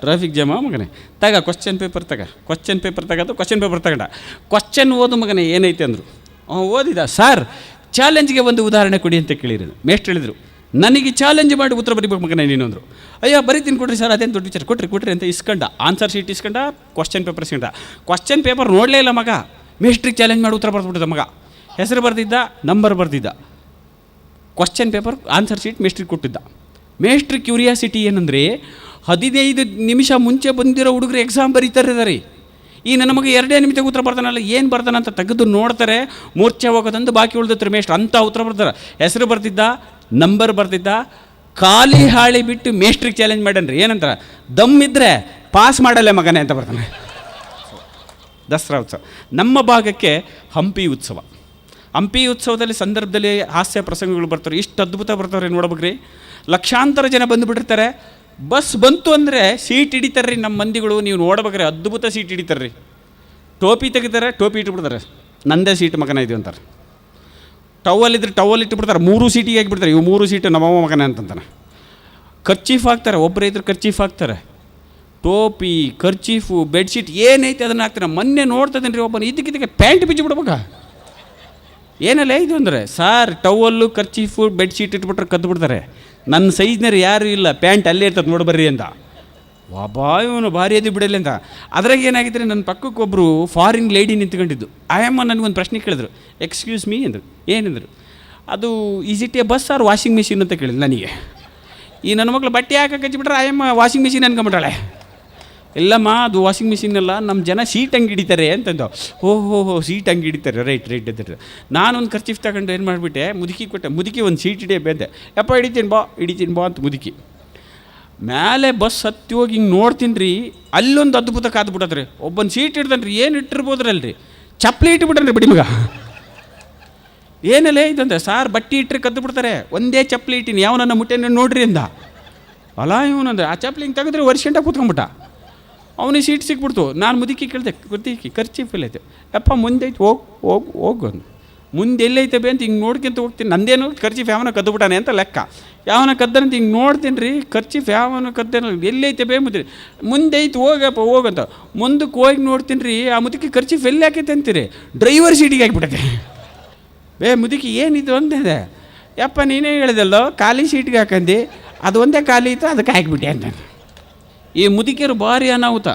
ಟ್ರಾಫಿಕ್ ಜಾಮ ಮಗನೇ, ಕ್ವಶನ್ ಪೇಪರ್ ತಗೋದು. ಕ್ವಶನ್ ಪೇಪರ್ ತಗೊಂಡ, ಕ್ವಶನ್ ಓದು ಮಗನೇ ಏನೈತೆ ಅಂದರು. ಓದಿದ. ಸರ್ ಚಾಲೆಂಜ್ಗೆ ಒಂದು ಉದಾಹರಣೆ ಕೊಡಿ ಅಂತ ಕೇಳಿರೋದು. ಮೇಷ್ಟ್ರು ಹೇಳಿದರು, ನನಗೆ ಚಾಲೆಂಜ್ ಮಾಡಿ ಉತ್ತರ ಬರೀಬೇಕು ಮಗನೇ ನೀನು ಅಂದರು. ಅಯ್ಯೋ ಬರೀತೀನಿ ಕೊಡ್ರಿ ಸರ್, ಅದೇನು ದೊಡ್ಡ ವಿಚಾರ, ಕೊಟ್ರಿ ಅಂತ ಇಸ್ಕೊಂಡ. ಆನ್ಸರ್ ಶೀಟ್ ಇಸ್ಕೊಂಡ, ಕ್ವಶನ್ ಪೇಪರ್ ಇಸ್ಕೊಂಡ. ಕ್ವಶನ್ ಪೇಪರ್ ನೋಡಲೇ ಇಲ್ಲ ಮಗ, ಮೇಷ್ಟ್ರಿಗೆ ಚಾಲೆಂಜ್ ಮಾಡಿ ಉತ್ತರ ಬರ್ದ್ಬಿಟ್ಟಿದ್ದ ಮಗ. ಹೆಸರು ಬರ್ದಿದ್ದ, ನಂಬರ್ ಬರ್ದಿದ್ದ, ಕ್ವಶನ್ ಪೇಪರ್ ಆನ್ಸರ್ ಶೀಟ್ ಮೇಷ್ಟ್ರಿಗೆ ಕೊಟ್ಟಿದ್ದ. ಮೇಷ್ಟ್ರಿಗೆ ಕ್ಯೂರಿಯಾಸಿಟಿ ಏನಂದರೆ, 15 ನಿಮಿಷ ಮುಂಚೆ ಬಂದಿರೋ ಹುಡುಗರು ಎಕ್ಸಾಮ್ ಬರೀತಾರೆ. ಈ ನನ್ನ ಮಗ 2 ನಿಮಿಷಕ್ಕೆ ಉತ್ತರ ಬರ್ತಾನಲ್ಲ, ಏನು ಬರ್ತಾನಂತ ತೆಗೆದು ನೋಡ್ತಾರೆ. ಮೂರ್ಛೆ ಹೋಗೋದಂದು ಬಾಕಿ ಉಳಿದತ್ರಿ ಮೇಷ್ಟ್ರು ಅಂಥ ಉತ್ತರ ಬರ್ತಾರೆ. ಹೆಸರು ಬರ್ತಿದ್ದ, ನಂಬರ್ ಬರ್ತಿದ್ದ, ಖಾಲಿ ಹಾಳಿ ಬಿಟ್ಟು ಮೇಷ್ಟ್ರಿಗೆ ಚಾಲೆಂಜ್ ಮಾಡನ್ರಿ. ಏನಂತಾರೆ, ದಮ್ಮಿದ್ರೆ ಪಾಸ್ ಮಾಡಲ್ಲ ಮಗನೇ ಅಂತ ಬರ್ತಾನೆ. ದಸರಾ ಉತ್ಸವ. ನಮ್ಮ ಭಾಗಕ್ಕೆ ಹಂಪಿ ಉತ್ಸವ. ಹಂಪಿ ಉತ್ಸವದಲ್ಲಿ ಸಂದರ್ಭದಲ್ಲಿ ಹಾಸ್ಯ ಪ್ರಸಂಗಗಳು ಬರ್ತಾರೆ. ಇಷ್ಟು ಅದ್ಭುತ ಬರ್ತಾರೆ ನೋಡ್ಬೇಕ್ರಿ. ಲಕ್ಷಾಂತರ ಜನ ಬಂದುಬಿಟ್ಟಿರ್ತಾರೆ. ಬಸ್ ಬಂತು ಅಂದರೆ ಸೀಟ್ ಹಿಡಿತಾರೆ ರೀ ನಮ್ಮ ಮಂದಿಗಳು. ನೀವು ನೋಡ್ಬೇಕ್ರಿ, ಅದ್ಭುತ ಸೀಟ್ ಹಿಡಿತಾರೆ ರೀ. ಟೋಪಿ ತೆಗಿತಾರೆ, ಟೋಪಿ ಇಟ್ಬಿಡ್ತಾರೆ, ನಂದೇ ಸೀಟ್ ಮಗನ ಇದು ಅಂತಾರೆ. ಟವಲ್ ಇದ್ರೆ ಟವಲ್ ಇಟ್ಟುಬಿಡ್ತಾರೆ, 3 ಸೀಟಿಗೆ ಹಾಕಿಬಿಡ್ತಾರೆ. ಇವು 3 ಸೀಟು ನಮ್ಮಮ್ಮ ಮಗನ ಅಂತಂತಾನೆ. ಖರ್ಚೀಫ್ ಹಾಕ್ತಾರೆ, ಒಬ್ಬರೇ ಇದ್ರೆ ಖರ್ಚೀಫ್ ಹಾಕ್ತಾರೆ. ಟೋಪಿ, ಖರ್ಚೀಫು, ಬೆಡ್ಶೀಟ್ ಏನೈತೆ ಅದನ್ನು ಹಾಕ್ತಾರೆ. ಮೊನ್ನೆ ನೋಡ್ತದೇನೆ ರೀ, ಒಬ್ಬನ ಇದಕ್ಕೆ ಪ್ಯಾಂಟ್ ಬಿಚ್ಚಿ ಬಿಡ್ಬೇಕ. ಏನಲ್ಲ ಇದು ಅಂದರೆ, ಸಾರ್ ಟವಲ್ಲು, ಖರ್ಚೀಫು, ಬೆಡ್ಶೀಟ್ ಇಟ್ಬಿಟ್ರೆ ಕದ್ದು ಬಿಡ್ತಾರೆ. ನನ್ನ ಸೈಜ್ನರು ಯಾರೂ ಇಲ್ಲ, ಪ್ಯಾಂಟ್ ಅಲ್ಲೇ ಇರ್ತದೆ ನೋಡ್ಬರ್ರಿ ಅಂತ. ವಾಬಾ ಇವನು ಭಾರಿ ಅದು ಬಿಡಲಿ ಅಂತ. ಅದ್ರಾಗ ಏನಾಗಿದ್ದರೆ, ನನ್ನ ಪಕ್ಕಕ್ಕೆ ಒಬ್ಬರು ಫಾರಿನ್ ಲೇಡಿ ನಿಂತ್ಕೊಂಡಿದ್ದು. ಆಯಮ್ಮ ನನಗೊಂದು ಪ್ರಶ್ನೆ ಕೇಳಿದ್ರು, ಎಕ್ಸ್ಕ್ಯೂಸ್ ಮೀ ಅಂದರು. ಏನಂದರು? ಅದು is it a bus or washing machine ಅಂತ ಕೇಳಿದ್ರು ನನಗೆ. ಈ ನನ್ನ ಮಕ್ಕಳು ಬಟ್ಟೆ ಹಾಕಕ್ಕೆ ಹಚ್ಚಿಬಿಟ್ರೆ ಆಯಮ್ಮ ವಾಷಿಂಗ್ ಮಿಷಿನ್ ಅನ್ಕೊಂಬಿಟ್ಟಾಳೆ. ಇಲ್ಲಮ್ಮ ಅದು ವಾಷಿಂಗ್ ಮಿಷಿನ್ ಅಲ್ಲ, ನಮ್ಮ ಜನ ಸೀಟ್ ಹಂಗೆ ಹಿಡಿತಾರೆ ಅಂತಂದು. ಓಹೋ ಸೀಟ್ ಹಂಗೆ ಹಿಡಿತಾರೆ, ರೈಟ್ ಅಂತ. ನಾನೊಂದು ಖರ್ಚಿಫ್ ತಗೊಂಡು ಏನು ಮಾಡಿಬಿಟ್ಟೆ, ಮುದುಕಿ ಕೊಟ್ಟೆ. ಮುದುಕಿ ಒಂದು ಸೀಟ್ ಹಿಡಿಯೇ ಬೇಂದೆ. ಯಪ್ಪ ಹಿಡಿತೀನಿ ಬಾ ಅಂತ ಮುದುಕಿ. ಮೇಲೆ ಬಸ್ ಹತ್ತಿ ಹೋಗಿ ಹಿಂಗೆ ನೋಡ್ತೀನಿ ರೀ, ಅಲ್ಲೊಂದು ಅದ್ಭುತ ಕಾದ್ಬಿಟ್ಟದ್ರಿ. ಒಬ್ಬನ ಸೀಟ್ ಹಿಡ್ದನ್ರಿ, ಏನು ಇಟ್ಟಿರ್ಬೋದ್ರಲ್ರಿ, ಚಪ್ಪಲಿ ಇಟ್ಟುಬಿಟ್ರಿ ಬಿಡಿ ಮಗ. ಏನಲ್ಲೇ ಇದಂದ್ರೆ, ಸಾರ್ ಬಟ್ಟೆ ಇಟ್ಟರೆ ಕದ್ದು ಬಿಡ್ತಾರೆ, ಒಂದೇ ಚಪ್ಪಲಿ ಇಟ್ಟಿನಿ, ಯಾವ ನನ್ನ ಮುಟ್ಟೆನ ನೋಡ್ರಿ ಅಂದ. ಅಲ್ಲ ಇವನಂದ್ರೆ ಆ ಚಪ್ಪಲಿ ಹಿಂಗೆ ತೆಗೆದ್ರೆ ವರ್ಷ ಕೂತ್ಕೊಂಡ್ಬಿಟ್ಟ. ಅವನಿಗೆ ಸೀಟ್ ಸಿಕ್ಬಿಡ್ತು. ನಾನು ಮುದುಕಿ ಕೇಳಿದೆ, ಖರ್ಚೀಫ್ ಎಲ್ಲೈತೆ. ಯಪ್ಪ ಮುಂದೆ ಐತೆ, ಹೋಗು ಅಂದು. ಮುಂದೆ ಎಲ್ಲೈತೆ ಬೇ ಅಂತ ಹಿಂಗೆ ನೋಡ್ಕೊಂತ ಹೋಗ್ತೀನಿ. ನಂದೇನು ಖರ್ಚೀಫ್ ಯಾವನ ಕದ್ದು ಬಿಟ್ಟಾನೆ ಅಂತ ಲೆಕ್ಕ. ಯಾವನ ಕದ್ದನಂತ ಹಿಂಗೆ ನೋಡ್ತೀನಿ ರೀ, ಖರ್ಚೀಫ್ ಯಾವನ ಕದ್ದೇನ ಎಲ್ಲೈತೆ ಬೇ ಮುಂದೆ ಐತೆ, ಹೋಗಂತ. ಮುಂದಕ್ಕೆ ಹೋಗಿ ನೋಡ್ತೀನಿ ರೀ, ಆ ಮುದುಕಿ ಖರ್ಚೀಫ್ ಎಲ್ಲಿ ಹಾಕೈತೆ ಅಂತೀರಿ, ಡ್ರೈವರ್ ಸೀಟಿಗೆ ಹಾಕಿಬಿಟ್ಟೈತೆ. ಮುದುಕಿ ಏನಿದು ಅಂತಿದೆ. ಯಪ್ಪ ನೀನೇ ಹೇಳಿದಲ್ಲೋ ಖಾಲಿ ಸೀಟ್ಗೆ ಹಾಕಂದು, ಅದು ಒಂದೇ ಖಾಲಿ ಇತ್ತು ಅದಕ್ಕೆ ಹಾಕಿಬಿಟ್ಟೆ ಅಂತ. ಈ ಮುದುಕಿಯರು ಭಾರಿ ಅನಾಹುತ.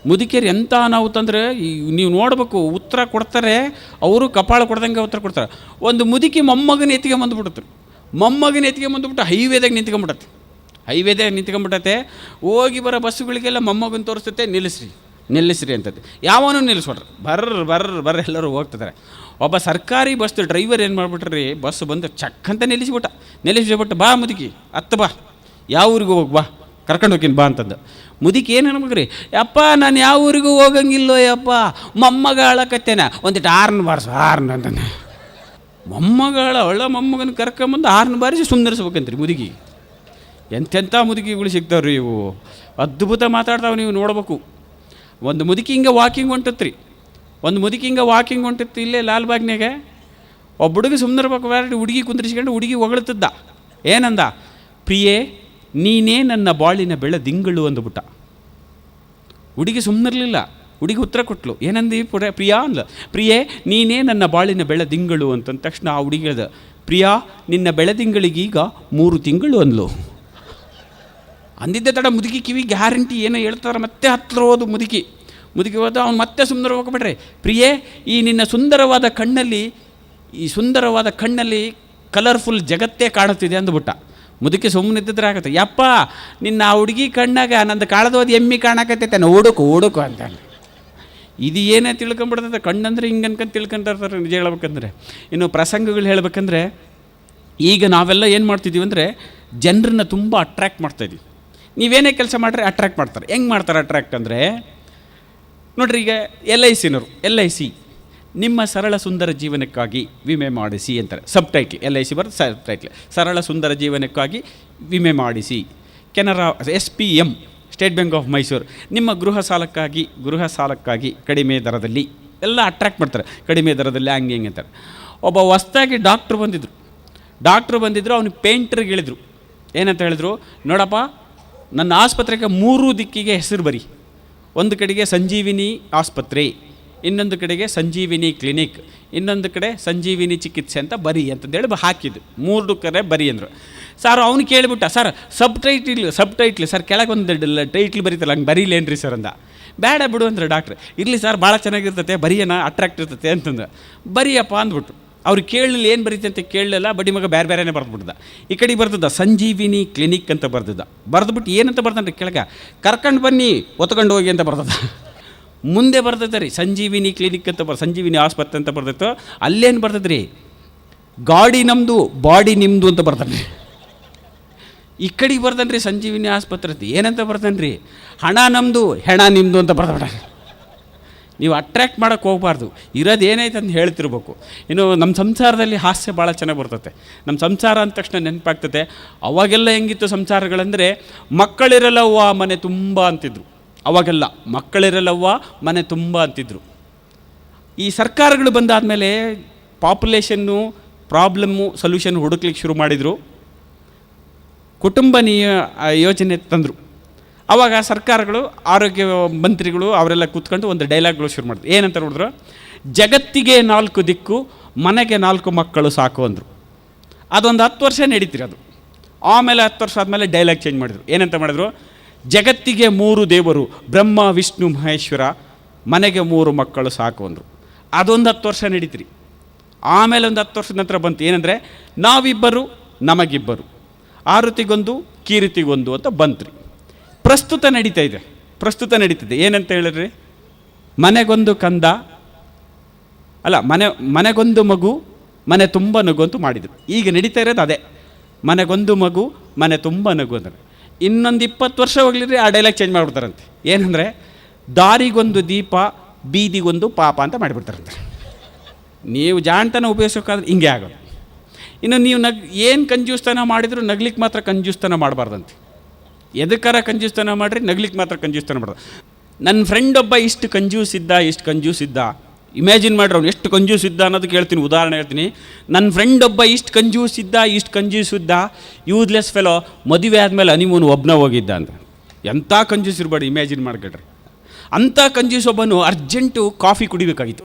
ಮುದುಕಿಯರು ಎಂಥ ಅನಾಹುತ ಅಂದರೆ, ನೀವು ನೋಡ್ಬೇಕು, ಉತ್ತರ ಕೊಡ್ತಾರೆ ಅವರು ಕಪಾಳ ಕೊಡ್ದಂಗೆ ಉತ್ತರ ಕೊಡ್ತಾರೆ. ಒಂದು ಮುದುಕಿ ಮೊಮ್ಮಗನ ಎತ್ಕೊಂಬಂದುಬಿಡುತ್ತೆ. ಮೊಮ್ಮಗನ ಎತ್ಕೊಂಬಂದುಬಿಟ್ಟು ಹೈವೇದಾಗ ನಿಂತ್ಕೊಂಡ್ಬಿಟ್ಟತೆ. ಹೋಗಿ ಬರೋ ಬಸ್ಸುಗಳಿಗೆಲ್ಲ ಮೊಮ್ಮಗನ ತೋರಿಸ್ತತೆ, ನಿಲ್ಲಿಸ್ರಿ ಅಂತದ್ದು. ಯಾವನೂ ನಿಲ್ಲಿಸ್ಬಿಟ್ರೆ ಬರ್ರ ಎಲ್ಲರೂ ಹೋಗ್ತಿದ್ದಾರೆ. ಒಬ್ಬ ಸರ್ಕಾರಿ ಬಸ್ ಡ್ರೈವರ್ ಏನು ಮಾಡಿಬಿಟ್ರಿ, ಬಸ್ ಬಂದು ಚಕ್ಕಂತ ನಿಲ್ಲಿಸ್ಬಿಟ್ಟು ಬಾ ಮುದುಕಿ ಬಾ, ಯಾವ ಊರಿಗೆ ಹೋಗಿ ಬಾ, ಕರ್ಕೊಂಡು ಹೋಗ್ತೀನಿ ಬಾ ಅಂತಂದು. ಮುದುಕಿ ಏನು ಅನ್ಬೇಕ್ರಿ, ಯಪ್ಪ ನಾನು ಯಾವ ಊರಿಗೂ ಹೋಗಂಗಿಲ್ಲೋ ಯಪ್ಪ, ಮೊಮ್ಮಗ ಆಳಕತ್ತೇನೆ, ಒಂದಿಟ್ಟು ಆರ್ನ ಬಾರಿಸು ಆರ್ನ ಅಂತಾನೆ. ಮೊಮ್ಮಗಳ ಒಳ್ಳೆ ಮೊಮ್ಮಗನ ಕರ್ಕೊಂಬಂದು ಆರ್ನ ಬಾರಿಸಿ ಸುಮ್ಮನಿರಿಸ್ಬೇಕಂತ್ರಿ ಮುದುಕಿ. ಎಂತೆಂಥ ಮುದುಕಿಗಳು ಸಿಗ್ತಾವ್ರಿ ಇವು, ಅದ್ಭುತ ಮಾತಾಡ್ತಾವೆ, ನೀವು ನೋಡ್ಬೇಕು. ಒಂದು ಮುದುಕಿ ಹಿಂಗೆ ವಾಕಿಂಗ್ ಹೊಂಟತ್ರಿ, ಒಂದು ಮುದುಕಿ ಹಿಂಗೆ ವಾಕಿಂಗ್ ಹೊಂಟಿತ್ತು ಇಲ್ಲೇ ಲಾಲ್ಬಾಗ್ನಾಗೆ. ಒಬ್ಬ ಹುಡುಗ ಸುಮ್ಮನಿರ್ಬೇಕು, ಬೇರೆ ಹುಡುಗಿ ಕುಂದ್ರಿಸ್ಕೊಂಡು ಹುಡುಗಿ ಹೊಗಳ್ತಿದ್ದ. ಏನಂದ, ಪ್ರಿಯೇ ನೀನೇ ನನ್ನ ಬಾಳಿನ ಬೆಳದಿಂಗಳು ಅಂದ್ಬಿಟ್ಟ. ಹುಡುಗಿ ಸುಮ್ಮನಿರಲಿಲ್ಲ, ಹುಡುಗಿ ಉತ್ತರ ಕೊಟ್ಲು. ಏನಂದು ಪ್ರಿಯಾ ಅಂದ್ಲ. ಪ್ರಿಯೇ ನೀನೇ ನನ್ನ ಬಾಳಿನ ಬೆಳದಿಂಗಳು ಅಂತಂದ ತಕ್ಷಣ ಆ ಹುಡುಗಿ ಹೇಳ್ದ, ಪ್ರಿಯಾ ನಿನ್ನ ಬೆಳದಿಂಗಳಿಗೀಗ 3 ತಿಂಗಳು ಅಂದ್ಲು. ಅಂದಿದ್ದೆ ತಡ ಮುದುಕಿ ಕಿವಿ ಗ್ಯಾರಂಟಿ ಏನೋ ಹೇಳ್ತಾರೆ, ಮತ್ತೆ ಹತ್ತಿರ ಹೋದು ಮುದುಕಿ ಹೋದ. ಅವ್ನು ಮತ್ತೆ ಸುಂದರ ಹೋಗ್ಬಿಟ್ರೆ, ಪ್ರಿಯೇ ಈ ನಿನ್ನ ಸುಂದರವಾದ ಕಣ್ಣಲ್ಲಿ ಕಲರ್ಫುಲ್ ಜಗತ್ತೇ ಕಾಣುತ್ತಿದೆ ಅಂದ್ಬಿಟ್ಟ. ಮುದುಕಿ ಸುಮ್ಮನಿದ್ದರೆ ಆಗತ್ತೆ. ಯಪ್ಪ ನಿನ್ನ ಆ ಹುಡುಗಿ ಕಣ್ಣಾಗ ನಂದು ಕಾಳದೋದು ಎಮ್ಮಿ ಕಾಣಕತ್ತೈತೆ ಹುಡುಕು ಅಂತ. ಇದು ಏನೇ ತಿಳ್ಕೊಂಬಿಡ್ತದೆ, ಕಣ್ಣಂದ್ರೆ ಹಿಂಗೆ ಅನ್ಕೊಂಡು ತಿಳ್ಕೊಂತಾರೆ ನಿಜ ಹೇಳ್ಬೇಕಂದ್ರೆ. ಇನ್ನು ಪ್ರಸಂಗಗಳು ಹೇಳ್ಬೇಕಂದ್ರೆ, ಈಗ ನಾವೆಲ್ಲ ಏನು ಮಾಡ್ತಿದ್ದೀವಿ ಅಂದರೆ ಜನರನ್ನ ತುಂಬ ಅಟ್ರ್ಯಾಕ್ಟ್ ಮಾಡ್ತಾಯಿದ್ದೀವಿ. ನೀವೇನೇ ಕೆಲಸ ಮಾಡಿದ್ರೆ ಅಟ್ರ್ಯಾಕ್ಟ್ ಮಾಡ್ತಾರೆ. ಹೆಂಗೆ ಮಾಡ್ತಾರೆ ಅಟ್ರ್ಯಾಕ್ಟ್ ಅಂದರೆ, ನೋಡ್ರಿ ಈಗ LIC ನಿಮ್ಮ ಸರಳ ಸುಂದರ ಜೀವನಕ್ಕಾಗಿ ವಿಮೆ ಮಾಡಿಸಿ ಅಂತಾರೆ. ಸಬ್ ಟೈಟ್ಲ್ LIC ಬರುತ್ತೆ, ಸಬ್ ಟೈಟ್ಲ್ ಸರಳ ಸುಂದರ ಜೀವನಕ್ಕಾಗಿ ವಿಮೆ ಮಾಡಿಸಿ. Canara SPM state bank of Mysuru ನಿಮ್ಮ ಗೃಹ ಸಾಲಕ್ಕಾಗಿ ಕಡಿಮೆ ದರದಲ್ಲಿ ಎಲ್ಲ ಅಟ್ರ್ಯಾಕ್ಟ್ ಮಾಡ್ತಾರೆ. ಕಡಿಮೆ ದರದಲ್ಲಿ ಹಂಗೆ ಹಿಂಗೆ ಅಂತಾರೆ. ಒಬ್ಬ ಹೊಸ್ದಾಗಿ ಡಾಕ್ಟ್ರು ಬಂದಿದ್ರು, ಅವನು ಪೇಂಟ್ರಿಗೆ ಹೇಳಿದರು. ಏನಂತ ಹೇಳಿದ್ರು, ನೋಡಪ್ಪ ನನ್ನ ಆಸ್ಪತ್ರೆಗೆ 3 ದಿಕ್ಕಿಗೆ ಹೆಸರು ಬರಿ. ಒಂದು ಕಡೆಗೆ ಸಂಜೀವಿನಿ ಆಸ್ಪತ್ರೆ, ಇನ್ನೊಂದು ಕಡೆಗೆ ಸಂಜೀವಿನಿ ಕ್ಲಿನಿಕ್, ಇನ್ನೊಂದು ಕಡೆ ಸಂಜೀವಿನಿ ಚಿಕಿತ್ಸೆ ಅಂತ ಬರಿ ಅಂತಂದೇಳಿ ಹಾಕಿದ್ದು. 3 ಕಡೆ ಬರಿ ಅಂದರು. ಸರ್ ಅವನು ಕೇಳಿಬಿಟ್ಟ, ಸರ್ ಸಬ್ ಟೈಟ್ಲ್ ಸರ್ ಕೆಳಗೆ ಒಂದು ಟೈಟ್ಲ್ ಬರೀತಲ್ಲ ಹಂಗೆ ಬರೀಲೇನ್ರಿ ಸರ್ ಅಂದ. ಬೇಡ ಬಿಡು ಅಂದ್ರೆ ಡಾಕ್ಟ್ರ್, ಇರಲಿ ಸರ್ ಭಾಳ ಚೆನ್ನಾಗಿರ್ತತೆ, ಬರೀನ ಅಟ್ರಾಕ್ಟ್ ಇರ್ತತೆ ಅಂತಂದ್ರೆ. ಬರೀಯಪ್ಪ ಅಂದ್ಬಿಟ್ಟು ಅವ್ರು ಕೇಳಲಿಲ್ಲ, ಏನು ಬರೀತೆ ಅಂತ ಕೇಳಲಿಲ್ಲ. ಬಡಿ ಮಗ ಬೇರೆ ಬರೆದ್ಬಿಡ್ದ. ಈ ಕಡೆ ಬರ್ತದ ಸಂಜೀವಿನಿ ಕ್ಲಿನಿಕ್ ಅಂತ ಬರೆದ್ಬಿಟ್ಟು ಏನಂತ ಬರ್ತಾನೆ ಕೆಳಗೆ, ಕರ್ಕೊಂಡು ಬನ್ನಿ ಒತ್ಕೊಂಡು ಹೋಗಿ ಅಂತ ಬರ್ತದ. ಮುಂದೆ ಬರ್ತದೆ ರೀ ಸಂಜೀವಿನಿ ಕ್ಲಿನಿಕ್ ಅಂತ ಸಂಜೀವಿನಿ ಆಸ್ಪತ್ರೆ ಅಂತ ಬರ್ತೈತೋ, ಅಲ್ಲೇನು ಬರ್ತದೆ ರೀ, ಗಾಡಿ ನಮ್ಮದು ಬಾಡಿ ನಿಮ್ಮದು ಅಂತ ಬರ್ತಾನೆ. ಈ ಕಡೆಗೆ ಬರ್ತಾನೆ ರೀ ಸಂಜೀವಿನಿ ಆಸ್ಪತ್ರೆ ಅಂತ ಏನಂತ ಬರ್ತಾನೆ ರೀ, ಹಣ ನಮ್ಮದು ಹೆಣ ನಿಮ್ಮದು ಅಂತ ಬರ್ತಾನೆ. ನೀವು ಅಟ್ರ್ಯಾಕ್ಟ್ ಮಾಡೋಕ್ಕೆ ಹೋಗಬಾರ್ದು, ಇರೋದು ಏನಾಯ್ತು ಅಂತ ಹೇಳ್ತಿರ್ಬೇಕು. ಇನ್ನು ನಮ್ಮ ಸಂಸಾರದಲ್ಲಿ ಹಾಸ್ಯ ಭಾಳ ಚೆನ್ನಾಗಿ ಬರ್ತತೆ. ನಮ್ಮ ಸಂಸಾರ ಅಂದ ತಕ್ಷಣ ನೆನಪಾಗ್ತದೆ. ಅವಾಗೆಲ್ಲ ಹೆಂಗಿತ್ತು ಸಂಸಾರಗಳಂದರೆ, ಮಕ್ಕಳಿರಲ್ಲವ್ವ ಮನೆ ತುಂಬ ಅಂತಿದ್ರು. ಅವಾಗೆಲ್ಲ ಮಕ್ಕಳಿರಲ್ಲವ್ವ ಮನೆ ತುಂಬ ಅಂತಿದ್ರು. ಈ ಸರ್ಕಾರಗಳು ಬಂದಾದಮೇಲೆ ಪಾಪ್ಯುಲೇಷನ್ನು ಪ್ರಾಬ್ಲಮ್ಮು ಸೊಲ್ಯೂಷನ್ ಹುಡುಕ್ಲಿಕ್ಕೆ ಶುರು ಮಾಡಿದರು. ಕುಟುಂಬ ಯೋಜನೆ ತಂದರು. ಆವಾಗ ಸರ್ಕಾರಗಳು, ಆರೋಗ್ಯ ಮಂತ್ರಿಗಳು ಅವರೆಲ್ಲ ಕೂತ್ಕೊಂಡು ಒಂದು ಡೈಲಾಗ್ಗಳು ಶುರು ಮಾಡಿದ್ರು. ಏನಂತ ನೋಡಿದ್ರು, ಜಗತ್ತಿಗೆ 4 ದಿಕ್ಕು, ಮನೆಗೆ 4 ಮಕ್ಕಳು ಸಾಕು ಅಂದರು. ಅದೊಂದು 10 ವರ್ಷ ನಡೀತಿರಿ ಅದು. ಆಮೇಲೆ 10 ವರ್ಷ ಆದಮೇಲೆ ಡೈಲಾಗ್ ಚೇಂಜ್ ಮಾಡಿದರು. ಏನಂತ ಮಾಡಿದ್ರು, ಜಗತ್ತಿಗೆ 3 ದೇವರು, ಬ್ರಹ್ಮ ವಿಷ್ಣು ಮಹೇಶ್ವರ, ಮನೆಗೆ 3 ಮಕ್ಕಳು ಸಾಕು ಅಂದರು. ಅದೊಂದು 10 ವರ್ಷ ನಡೀತಿರಿ. ಆಮೇಲೆ ಒಂದು 10 ವರ್ಷದ ನಂತರ ಬಂತು ಏನಂದರೆ, ನಾವಿಬ್ಬರು ನಮಗಿಬ್ಬರು, ಆರುತಿಗೊಂದು ಕೀರ್ತಿಗೊಂದು ಅಂತ ಬಂತ್ರಿ. ಪ್ರಸ್ತುತ ನಡೀತಿದೆ. ಏನಂತ ಹೇಳಿದ್ರಿ, ಮನೆಗೊಂದು ಕಂದ ಅಲ್ಲ, ಮನೆಗೊಂದು ಮಗು, ಮನೆ ತುಂಬ ನಗು ಅಂತೂ ಮಾಡಿದರು. ಈಗ ನಡೀತಾ ಇರೋದು ಅದೇ, ಮನೆಗೊಂದು ಮಗು, ಮನೆ ತುಂಬ ನಗು ಅಂದರೆ. ಇನ್ನೊಂದು 20 ವರ್ಷ ಹೋಗ್ಲಿದ್ರೆ ಆ ಡೈಲಾಗ್ ಚೇಂಜ್ ಮಾಡಿಬಿಡ್ತಾರಂತೆ. ಏನಂದರೆ, ದಾರಿಗೊಂದು ದೀಪ, ಬೀದಿಗೊಂದು ಪಾಪ ಅಂತ ಮಾಡಿಬಿಡ್ತಾರಂತೆ. ನೀವು ಜಾಣ್ತನ ಉಪಯೋಗಿಸೋಕ್ಕಾದ್ರೆ ಹಿಂಗೆ ಆಗೋದು. ಇನ್ನು ನೀವು ಏನು ಕಂಜೂಸ್ತನ ಮಾಡಿದ್ರು ನಗ್ಲಿಕ್ಕೆ ಮಾತ್ರ ಕಂಜೂಸ್ತನ ಮಾಡಬಾರ್ದಂತೆ. ಎದಕ್ಕಾರ ಕಂಜೂಸ್ತನ ಮಾಡಿರಿ, ನಗ್ಲಿಕ್ಕೆ ಮಾತ್ರ ಕಂಜೂಸ್ತನ ಮಾಡೋದು. ನನ್ನ ಫ್ರೆಂಡ್ ಒಬ್ಬ ಇಷ್ಟು ಕಂಜೂಸ್ ಇದ್ದ, ಇಮ್ಯಾಜಿನ್ ಮಾಡ್ರಿ ಅವ್ನು ಎಷ್ಟು ಕಂಜೂಸ್ ಇದ್ದ ಅನ್ನೋದಕ್ಕೆ ಹೇಳ್ತೀನಿ, ಉದಾಹರಣೆ ಹೇಳ್ತೀನಿ. ನನ್ನ ಫ್ರೆಂಡ್ ಒಬ್ಬ ಇಷ್ಟು ಕಂಜೂಸ್ ಇದ್ದ, ಯೂಸ್ಲೆಸ್ ಫೆಲೋ, ಮದುವೆ ಆದಮೇಲೆ ಹನಿಮೂನ್ ಒಬ್ಬನ ಹೋಗಿದ್ದ ಅಂತ. ಎಂಥ ಕಂಜೂಸ್ ಇರಬೇಡಿ, ಇಮ್ಯಾಜಿನ್ ಮಾಡ್ಕೊಳ್ರಿ. ಅಂಥ ಕಂಜೂಸ್ ಒಬ್ಬನು ಅರ್ಜೆಂಟು ಕಾಫಿ ಕುಡಿಬೇಕಾಗಿತ್ತು.